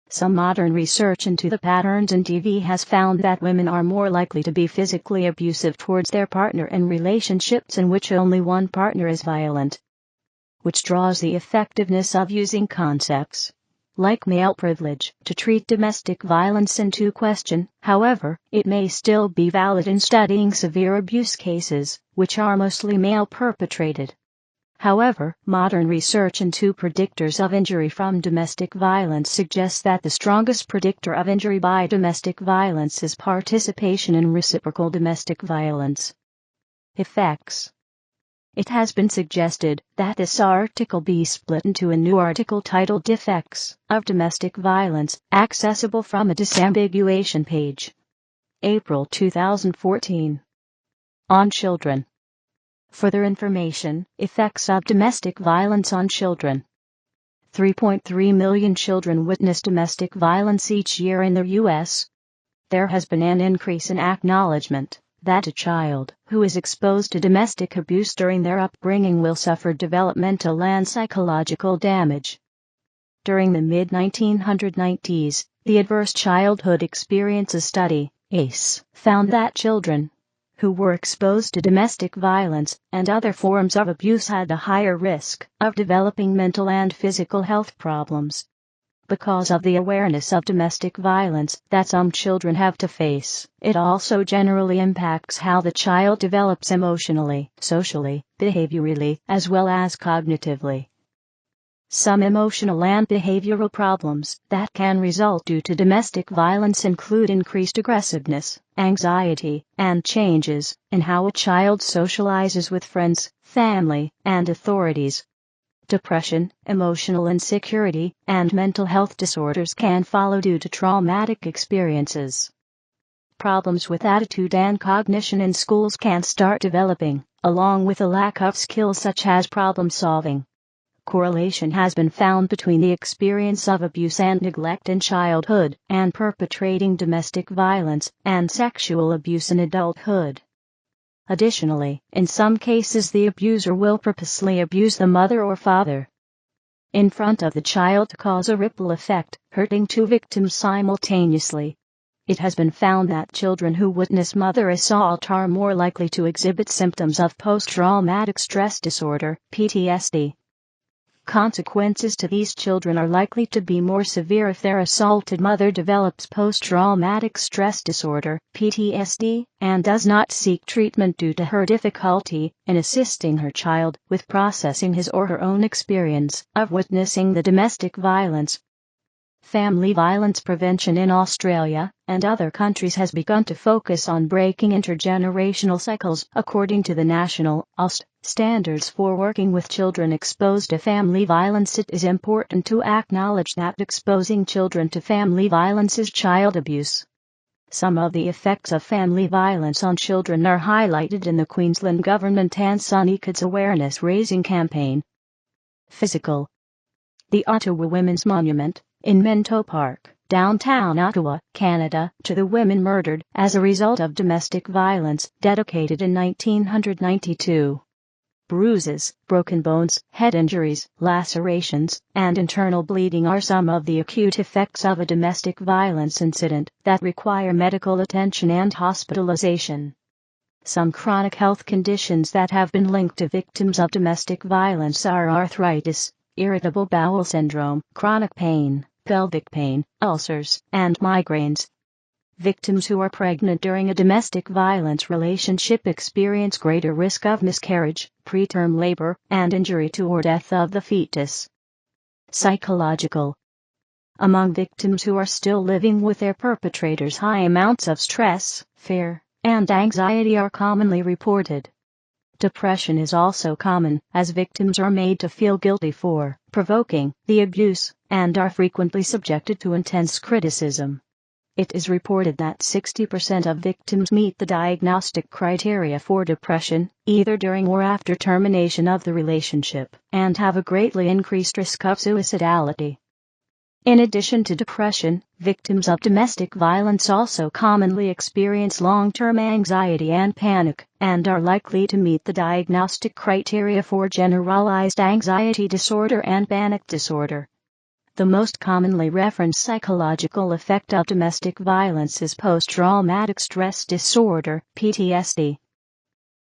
Some modern research into the patterns in DV has found that women are more likely to be physically abusive towards their partner in relationships in which only one partner is violent, which draws the effectiveness of using concepts like male privilege to treat domestic violence into question. However, it may still be valid in studying severe abuse cases, which are mostly male perpetrated. However, modern research into predictors of injury from domestic violence suggests that the strongest predictor of injury by domestic violence is participation in reciprocal domestic violence. Effects. It has been suggested that this article be split into a new article titled Effects of Domestic Violence, accessible from a disambiguation page. April 2014. On Children. Further information, Effects of Domestic Violence on Children. 3.3 million children witness domestic violence each year in the U.S. There has been an increase in acknowledgement that a child who is exposed to domestic abuse during their upbringing will suffer developmental and psychological damage. During the mid-1990s, the Adverse Childhood Experiences Study, ACE, found that children who were exposed to domestic violence and other forms of abuse had a higher risk of developing mental and physical health problems. Because of the awareness of domestic violence that some children have to face, it also generally impacts how the child develops emotionally, socially, behaviorally, as well as cognitively. Some emotional and behavioral problems that can result due to domestic violence include increased aggressiveness, anxiety, and changes in how a child socializes with friends, family, and authorities. Depression, emotional insecurity, and mental health disorders can follow due to traumatic experiences. Problems with attitude and cognition in schools can start developing, along with a lack of skills such as problem solving. Correlation has been found between the experience of abuse and neglect in childhood and perpetrating domestic violence and sexual abuse in adulthood. Additionally, in some cases the abuser will purposely abuse the mother or father in front of the child to cause a ripple effect, hurting two victims simultaneously. It has been found that children who witness mother assault are more likely to exhibit symptoms of post-traumatic stress disorder, PTSD. Consequences to these children are likely to be more severe if their assaulted mother develops post-traumatic stress disorder, PTSD, and does not seek treatment due to her difficulty in assisting her child with processing his or her own experience of witnessing the domestic violence. Family violence prevention in Australia and other countries has begun to focus on breaking intergenerational cycles according to the national AUST standards for working with children exposed to family violence. It is important to acknowledge that exposing children to family violence is child abuse. Some of the effects of family violence on children are highlighted in the Queensland Government and Sunny Kids Awareness Raising Campaign. Physical. The Ottawa Women's Monument in Minto Park, downtown Ottawa, Canada, to the women murdered as a result of domestic violence, dedicated in 1992. Bruises, broken bones, head injuries, lacerations, and internal bleeding are some of the acute effects of a domestic violence incident that require medical attention and hospitalization. Some chronic health conditions that have been linked to victims of domestic violence are arthritis, irritable bowel syndrome, chronic pain, pelvic pain, ulcers, and migraines. Victims who are pregnant during a domestic violence relationship experience greater risk of miscarriage, preterm labor, and injury to or death of the fetus. Psychological. Among victims who are still living with their perpetrators, high amounts of stress, fear, and anxiety are commonly reported. Depression is also common, as victims are made to feel guilty for provoking the abuse, and are frequently subjected to intense criticism. It is reported that 60% of victims meet the diagnostic criteria for depression, either during or after termination of the relationship, and have a greatly increased risk of suicidality. In addition to depression, victims of domestic violence also commonly experience long-term anxiety and panic, and are likely to meet the diagnostic criteria for generalized anxiety disorder and panic disorder. The most commonly referenced psychological effect of domestic violence is post-traumatic stress disorder, PTSD.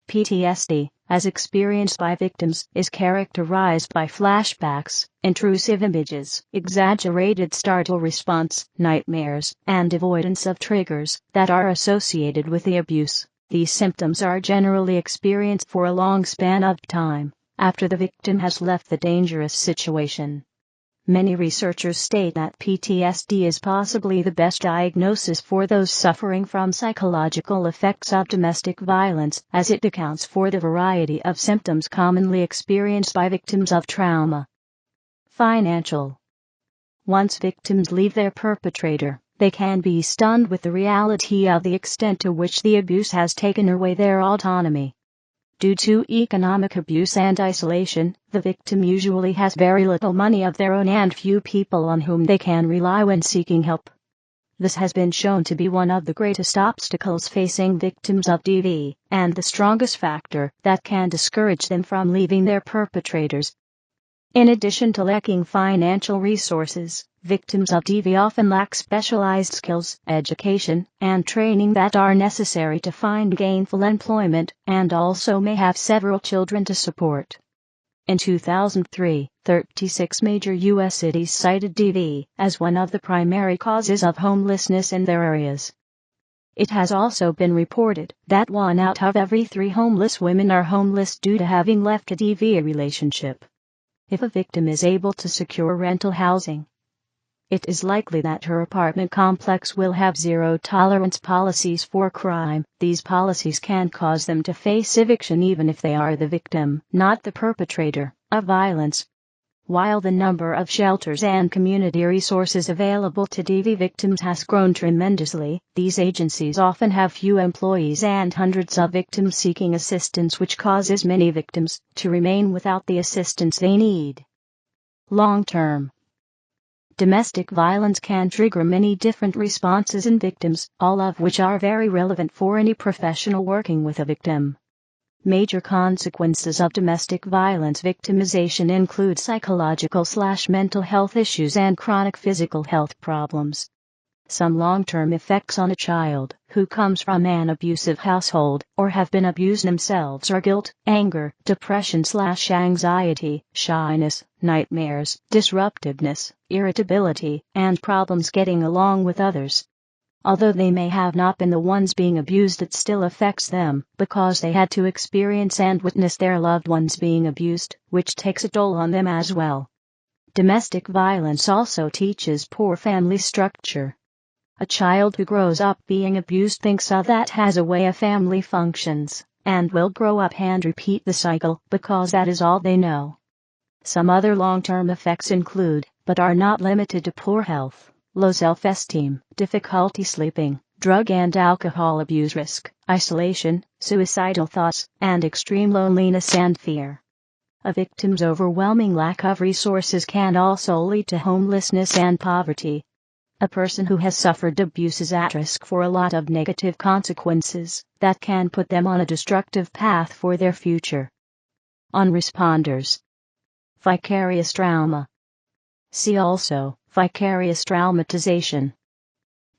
PTSD, as experienced by victims, is characterized by flashbacks, intrusive images, exaggerated startle response, nightmares, and avoidance of triggers that are associated with the abuse. These symptoms are generally experienced for a long span of time, after the victim has left the dangerous situation. Many researchers state that PTSD is possibly the best diagnosis for those suffering from psychological effects of domestic violence, as it accounts for the variety of symptoms commonly experienced by victims of trauma. Financial. Once victims leave their perpetrator, they can be stunned with the reality of the extent to which the abuse has taken away their autonomy. Due to economic abuse and isolation, the victim usually has very little money of their own and few people on whom they can rely when seeking help. This has been shown to be one of the greatest obstacles facing victims of DV, and the strongest factor that can discourage them from leaving their perpetrators. In addition to lacking financial resources, victims of DV often lack specialized skills, education, and training that are necessary to find gainful employment, and also may have several children to support. In 2003, 36 major U.S. cities cited DV as one of the primary causes of homelessness in their areas. It has also been reported that 1 out of every 3 homeless women are homeless due to having left a DV relationship. If a victim is able to secure rental housing, it is likely that her apartment complex will have zero-tolerance policies for crime. These policies can cause them to face eviction even if they are the victim, not the perpetrator, of violence. While the number of shelters and community resources available to DV victims has grown tremendously, these agencies often have few employees and hundreds of victims seeking assistance, which causes many victims to remain without the assistance they need. Long-term. Domestic violence can trigger many different responses in victims, all of which are very relevant for any professional working with a victim. Major consequences of domestic violence victimization include psychological/mental health issues and chronic physical health problems. Some long-term effects on a child who comes from an abusive household or have been abused themselves are guilt, anger, depression/anxiety, shyness, nightmares, disruptiveness, irritability, and problems getting along with others. Although they may have not been the ones being abused, it still affects them, because they had to experience and witness their loved ones being abused, which takes a toll on them as well. Domestic violence also teaches poor family structure. A child who grows up being abused thinks that as a way a family functions, and will grow up and repeat the cycle because that is all they know. Some other long-term effects include, but are not limited to, poor health, low self-esteem, difficulty sleeping, drug and alcohol abuse risk, isolation, suicidal thoughts, and extreme loneliness and fear. A victim's overwhelming lack of resources can also lead to homelessness and poverty. A person who has suffered abuse is at risk for a lot of negative consequences that can put them on a destructive path for their future. On responders. Vicarious trauma. See also, vicarious traumatization.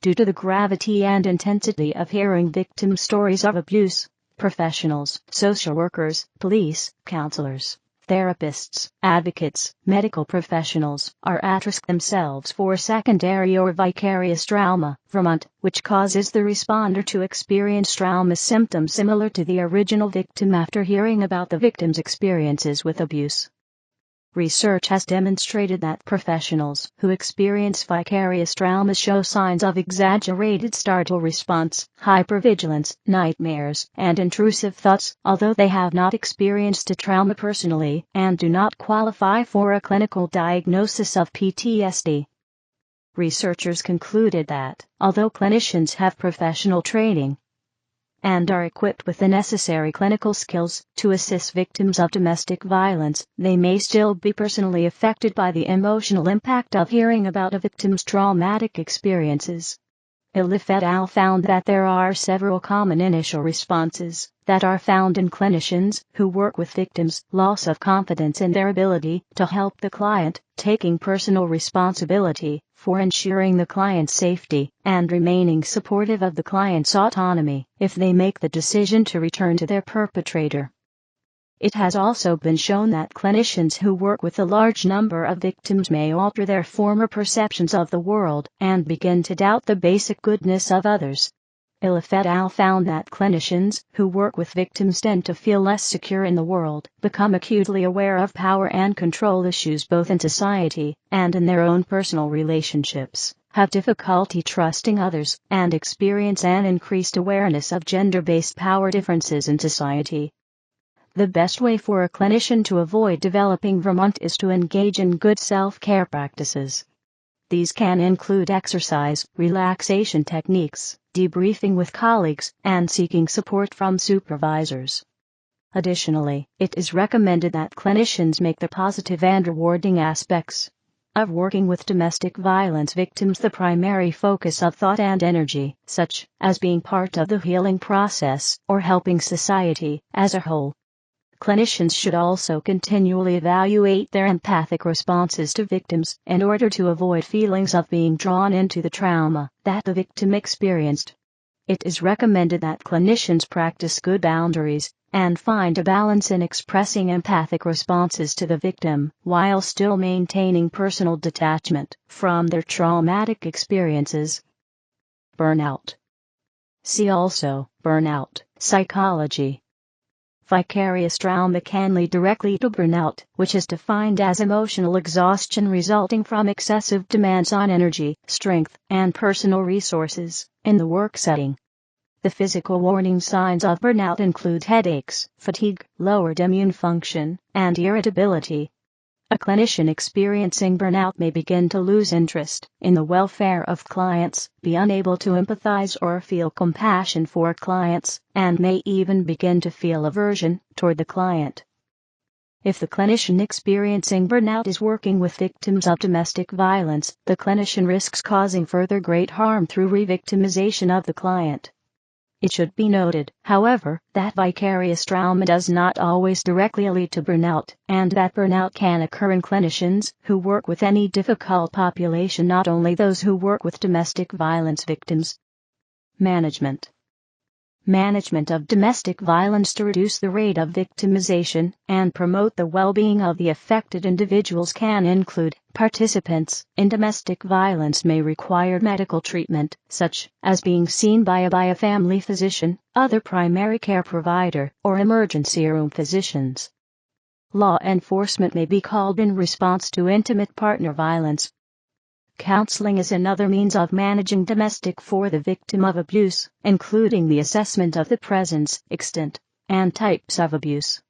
Due to the gravity and intensity of hearing victim stories of abuse, professionals, social workers, police, counselors, Therapists, advocates, medical professionals are at risk themselves for secondary or vicarious trauma, Vermont, which causes the responder to experience trauma symptoms similar to the original victim after hearing about the victim's experiences with abuse. Research has demonstrated that professionals who experience vicarious trauma show signs of exaggerated startle response, hypervigilance, nightmares, and intrusive thoughts, although they have not experienced a trauma personally and do not qualify for a clinical diagnosis of PTSD. Researchers concluded that, although clinicians have professional training and are equipped with the necessary clinical skills to assist victims of domestic violence, they may still be personally affected by the emotional impact of hearing about a victim's traumatic experiences. Illiff et al. Found that there are several common initial responses that are found in clinicians who work with victims: loss of confidence in their ability to help the client, taking personal responsibility for ensuring the client's safety, and remaining supportive of the client's autonomy if they make the decision to return to their perpetrator. It has also been shown that clinicians who work with a large number of victims may alter their former perceptions of the world and begin to doubt the basic goodness of others. Illiff et al. Found that clinicians who work with victims tend to feel less secure in the world, become acutely aware of power and control issues both in society and in their own personal relationships, have difficulty trusting others, and experience an increased awareness of gender-based power differences in society. The best way for a clinician to avoid developing Vermont is to engage in good self-care practices. These can include exercise, relaxation techniques, debriefing with colleagues, and seeking support from supervisors. Additionally, it is recommended that clinicians make the positive and rewarding aspects of working with domestic violence victims the primary focus of thought and energy, such as being part of the healing process or helping society as a whole. Clinicians should also continually evaluate their empathic responses to victims in order to avoid feelings of being drawn into the trauma that the victim experienced. It is recommended that clinicians practice good boundaries and find a balance in expressing empathic responses to the victim while still maintaining personal detachment from their traumatic experiences. Burnout. See also, burnout, psychology. Vicarious trauma can lead directly to burnout, which is defined as emotional exhaustion resulting from excessive demands on energy, strength, and personal resources in the work setting. The physical warning signs of burnout include headaches, fatigue, lowered immune function, and irritability. A clinician experiencing burnout may begin to lose interest in the welfare of clients, be unable to empathize or feel compassion for clients, and may even begin to feel aversion toward the client. If the clinician experiencing burnout is working with victims of domestic violence, the clinician risks causing further great harm through re-victimization of the client. It should be noted, however, that vicarious trauma does not always directly lead to burnout, and that burnout can occur in clinicians who work with any difficult population, not only those who work with domestic violence victims. Management of domestic violence. To reduce the rate of victimization and promote the well-being of the affected individuals can include: participants in domestic violence may require medical treatment, such as being seen by a family physician, other primary care provider, or emergency room physicians. Law enforcement may be called in response to intimate partner violence. Counseling is another means of managing domestic for the victim of abuse, including the assessment of the presence, extent, and types of abuse.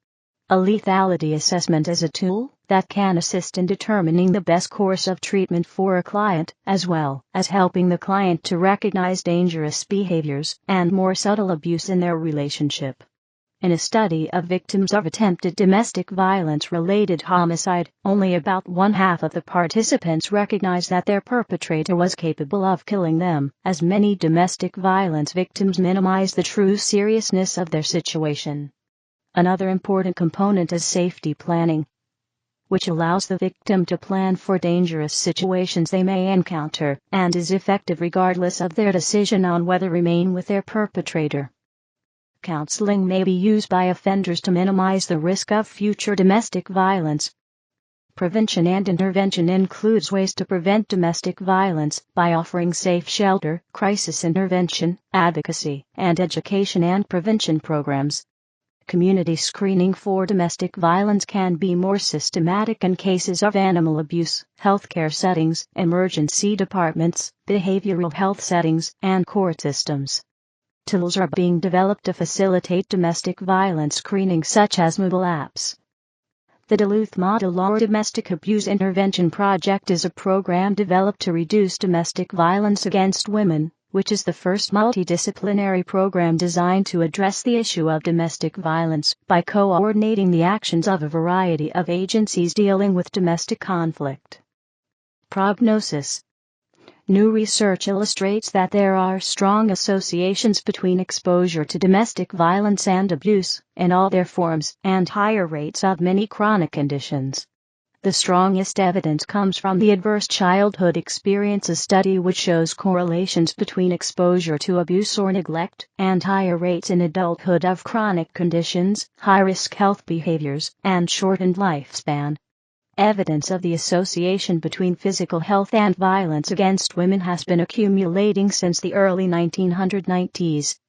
A lethality assessment is a tool that can assist in determining the best course of treatment for a client, as well as helping the client to recognize dangerous behaviors and more subtle abuse in their relationship. In a study of victims of attempted domestic violence-related homicide, only about one-half of the participants recognized that their perpetrator was capable of killing them, as many domestic violence victims minimize the true seriousness of their situation. Another important component is safety planning, which allows the victim to plan for dangerous situations they may encounter, and is effective regardless of their decision on whether to remain with their perpetrator. Counseling may be used by offenders to minimize the risk of future domestic violence. Prevention and intervention includes ways to prevent domestic violence by offering safe shelter, crisis intervention, advocacy, and education and prevention programs. Community screening for domestic violence can be more systematic in cases of animal abuse, healthcare settings, emergency departments, behavioral health settings, and court systems. Tools are being developed to facilitate domestic violence screening, such as mobile apps. The Duluth Model Law Domestic Abuse Intervention Project is a program developed to reduce domestic violence against women, which is the first multidisciplinary program designed to address the issue of domestic violence by coordinating the actions of a variety of agencies dealing with domestic conflict. Prognosis. New research illustrates that there are strong associations between exposure to domestic violence and abuse, in all their forms, and higher rates of many chronic conditions. The strongest evidence comes from the Adverse Childhood Experiences study, which shows correlations between exposure to abuse or neglect and higher rates in adulthood of chronic conditions, high-risk health behaviors, and shortened lifespan. Evidence of the association between physical health and violence against women has been accumulating since the early 1990s.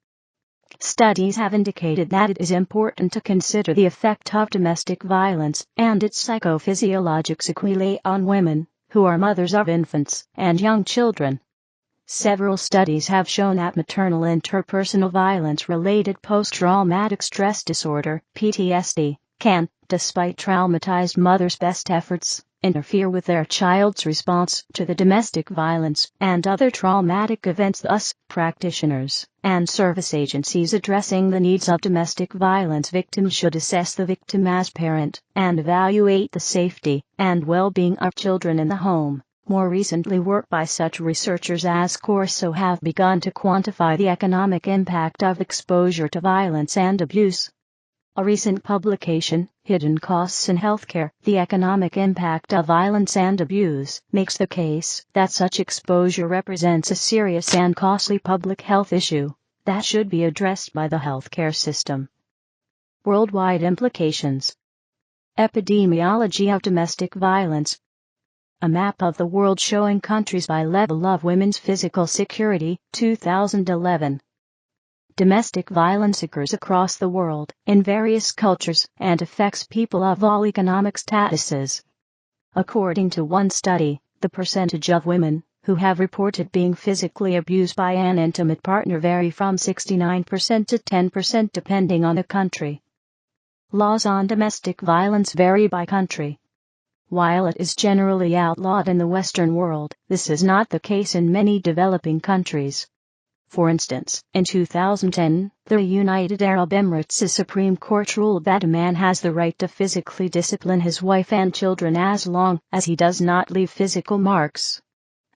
Studies have indicated that it is important to consider the effect of domestic violence and its psychophysiologic sequelae on women, who are mothers of infants and young children. Several studies have shown that maternal interpersonal violence-related post-traumatic stress disorder, PTSD, can, despite traumatized mothers' best efforts, interfere with their child's response to the domestic violence and other traumatic events. Thus, practitioners and service agencies addressing the needs of domestic violence victims should assess the victim as parent and evaluate the safety and well-being of children in the home. More recently, work by such researchers as Corso have begun to quantify the economic impact of exposure to violence and abuse. A recent publication, Hidden Costs in Healthcare: The Economic Impact of Violence and Abuse, makes the case that such exposure represents a serious and costly public health issue that should be addressed by the healthcare system. Worldwide implications. Epidemiology of domestic violence. A map of the world showing countries by level of women's physical security, 2011. Domestic violence occurs across the world, in various cultures, and affects people of all economic statuses. According to one study, the percentage of women who have reported being physically abused by an intimate partner vary from 69% to 10% depending on the country. Laws on domestic violence vary by country. While it is generally outlawed in the Western world, this is not the case in many developing countries. For instance, in 2010, the United Arab Emirates' Supreme Court ruled that a man has the right to physically discipline his wife and children as long as he does not leave physical marks.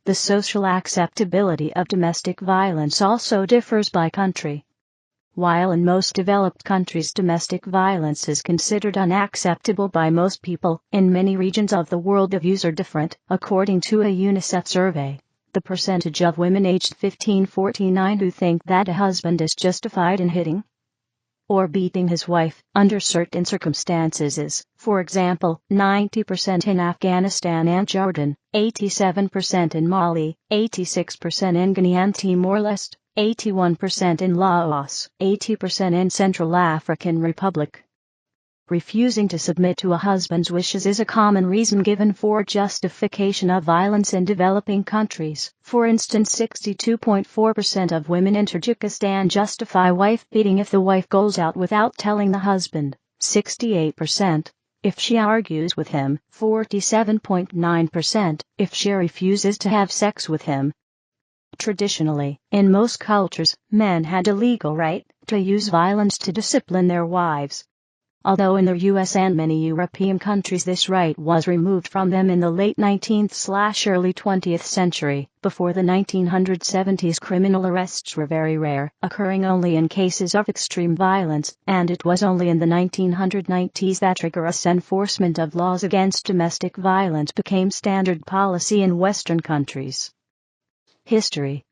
The social acceptability of domestic violence also differs by country. While in most developed countries domestic violence is considered unacceptable by most people, in many regions of the world the views are different, according to a UNICEF survey. The percentage of women aged 15-49 who think that a husband is justified in hitting or beating his wife under certain circumstances is, for example, 90% in Afghanistan and Jordan, 87% in Mali, 86% in Guinea and Timor-Leste, 81% in Laos, 80% in Central African Republic. Refusing to submit to a husband's wishes is a common reason given for justification of violence in developing countries. For instance, 62.4% of women in Tajikistan justify wife beating if the wife goes out without telling the husband, 68% if she argues with him, 47.9% if she refuses to have sex with him. Traditionally, in most cultures, men had a legal right to use violence to discipline their wives. Although in the US and many European countries this right was removed from them in the late 19th/early 20th century, before the 1970s criminal arrests were very rare, occurring only in cases of extreme violence, and it was only in the 1990s that rigorous enforcement of laws against domestic violence became standard policy in Western countries. History.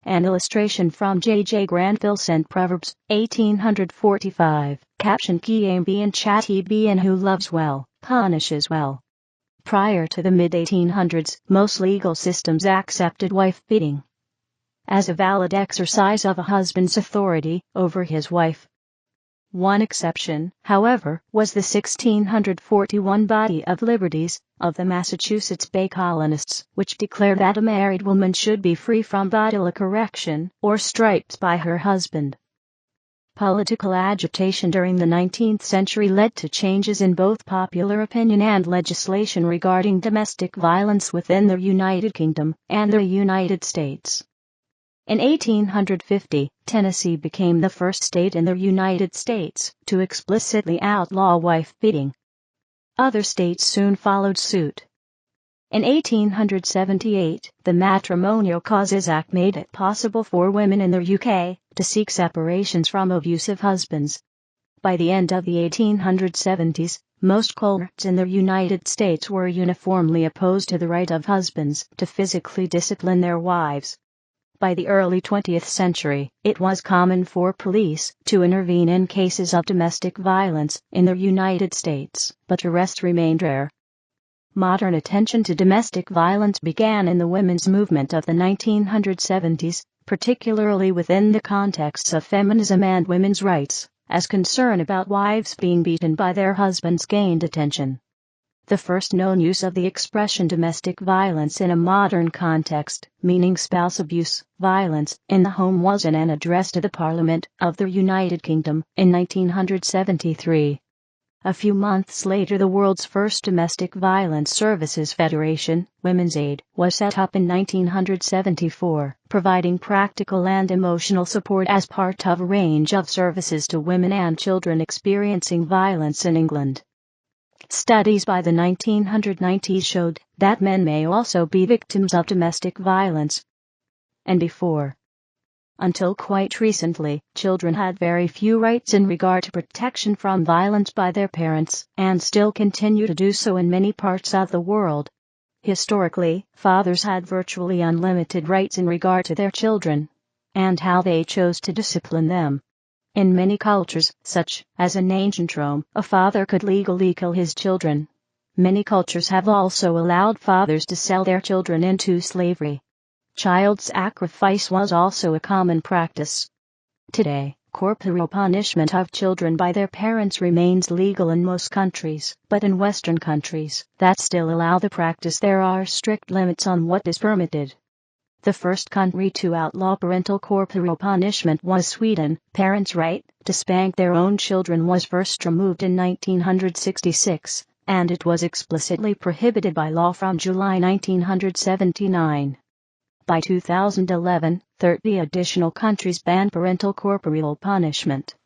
An illustration from J. Granville St. Proverbs, 1845. Caption: P.A.B. and Chatty B. and who loves well, punishes well. Prior to the mid-1800s, most legal systems accepted wife-beating as a valid exercise of a husband's authority over his wife. One exception, however, was the 1641 Body of Liberties of the Massachusetts Bay colonists, which declared that a married woman should be free from bodily correction or stripes by her husband. Political agitation during the 19th century led to changes in both popular opinion and legislation regarding domestic violence within the United Kingdom and the United States. In 1850, Tennessee became the first state in the United States to explicitly outlaw wife-beating. Other states soon followed suit. In 1878, the Matrimonial Causes Act made it possible for women in the UK to seek separations from abusive husbands. By the end of the 1870s, most courts in the United States were uniformly opposed to the right of husbands to physically discipline their wives. By the early 20th century, it was common for police to intervene in cases of domestic violence in the United States, but arrests remained rare. Modern attention to domestic violence began in the women's movement of the 1970s, particularly within the contexts of feminism and women's rights, as concern about wives being beaten by their husbands gained attention. The first known use of the expression domestic violence in a modern context, meaning spouse abuse, violence in the home, was in an address to the Parliament of the United Kingdom in 1973. A few months later, the world's first domestic violence services federation, Women's Aid, was set up in 1974, providing practical and emotional support as part of a range of services to women and children experiencing violence in England. Studies by the 1990s showed that men may also be victims of domestic violence. And before, until quite recently, children had very few rights in regard to protection from violence by their parents, and still continue to do so in many parts of the world. Historically, fathers had virtually unlimited rights in regard to their children, and how they chose to discipline them. In many cultures, such as in ancient Rome, a father could legally kill his children. Many cultures have also allowed fathers to sell their children into slavery. Child sacrifice was also a common practice. Today, corporal punishment of children by their parents remains legal in most countries, but in Western countries that still allow the practice, there are strict limits on what is permitted. The first country to outlaw parental corporal punishment was Sweden. Parents' right to spank their own children was first removed in 1966, and it was explicitly prohibited by law from July 1979. By 2011, 30 additional countries banned parental corporal punishment.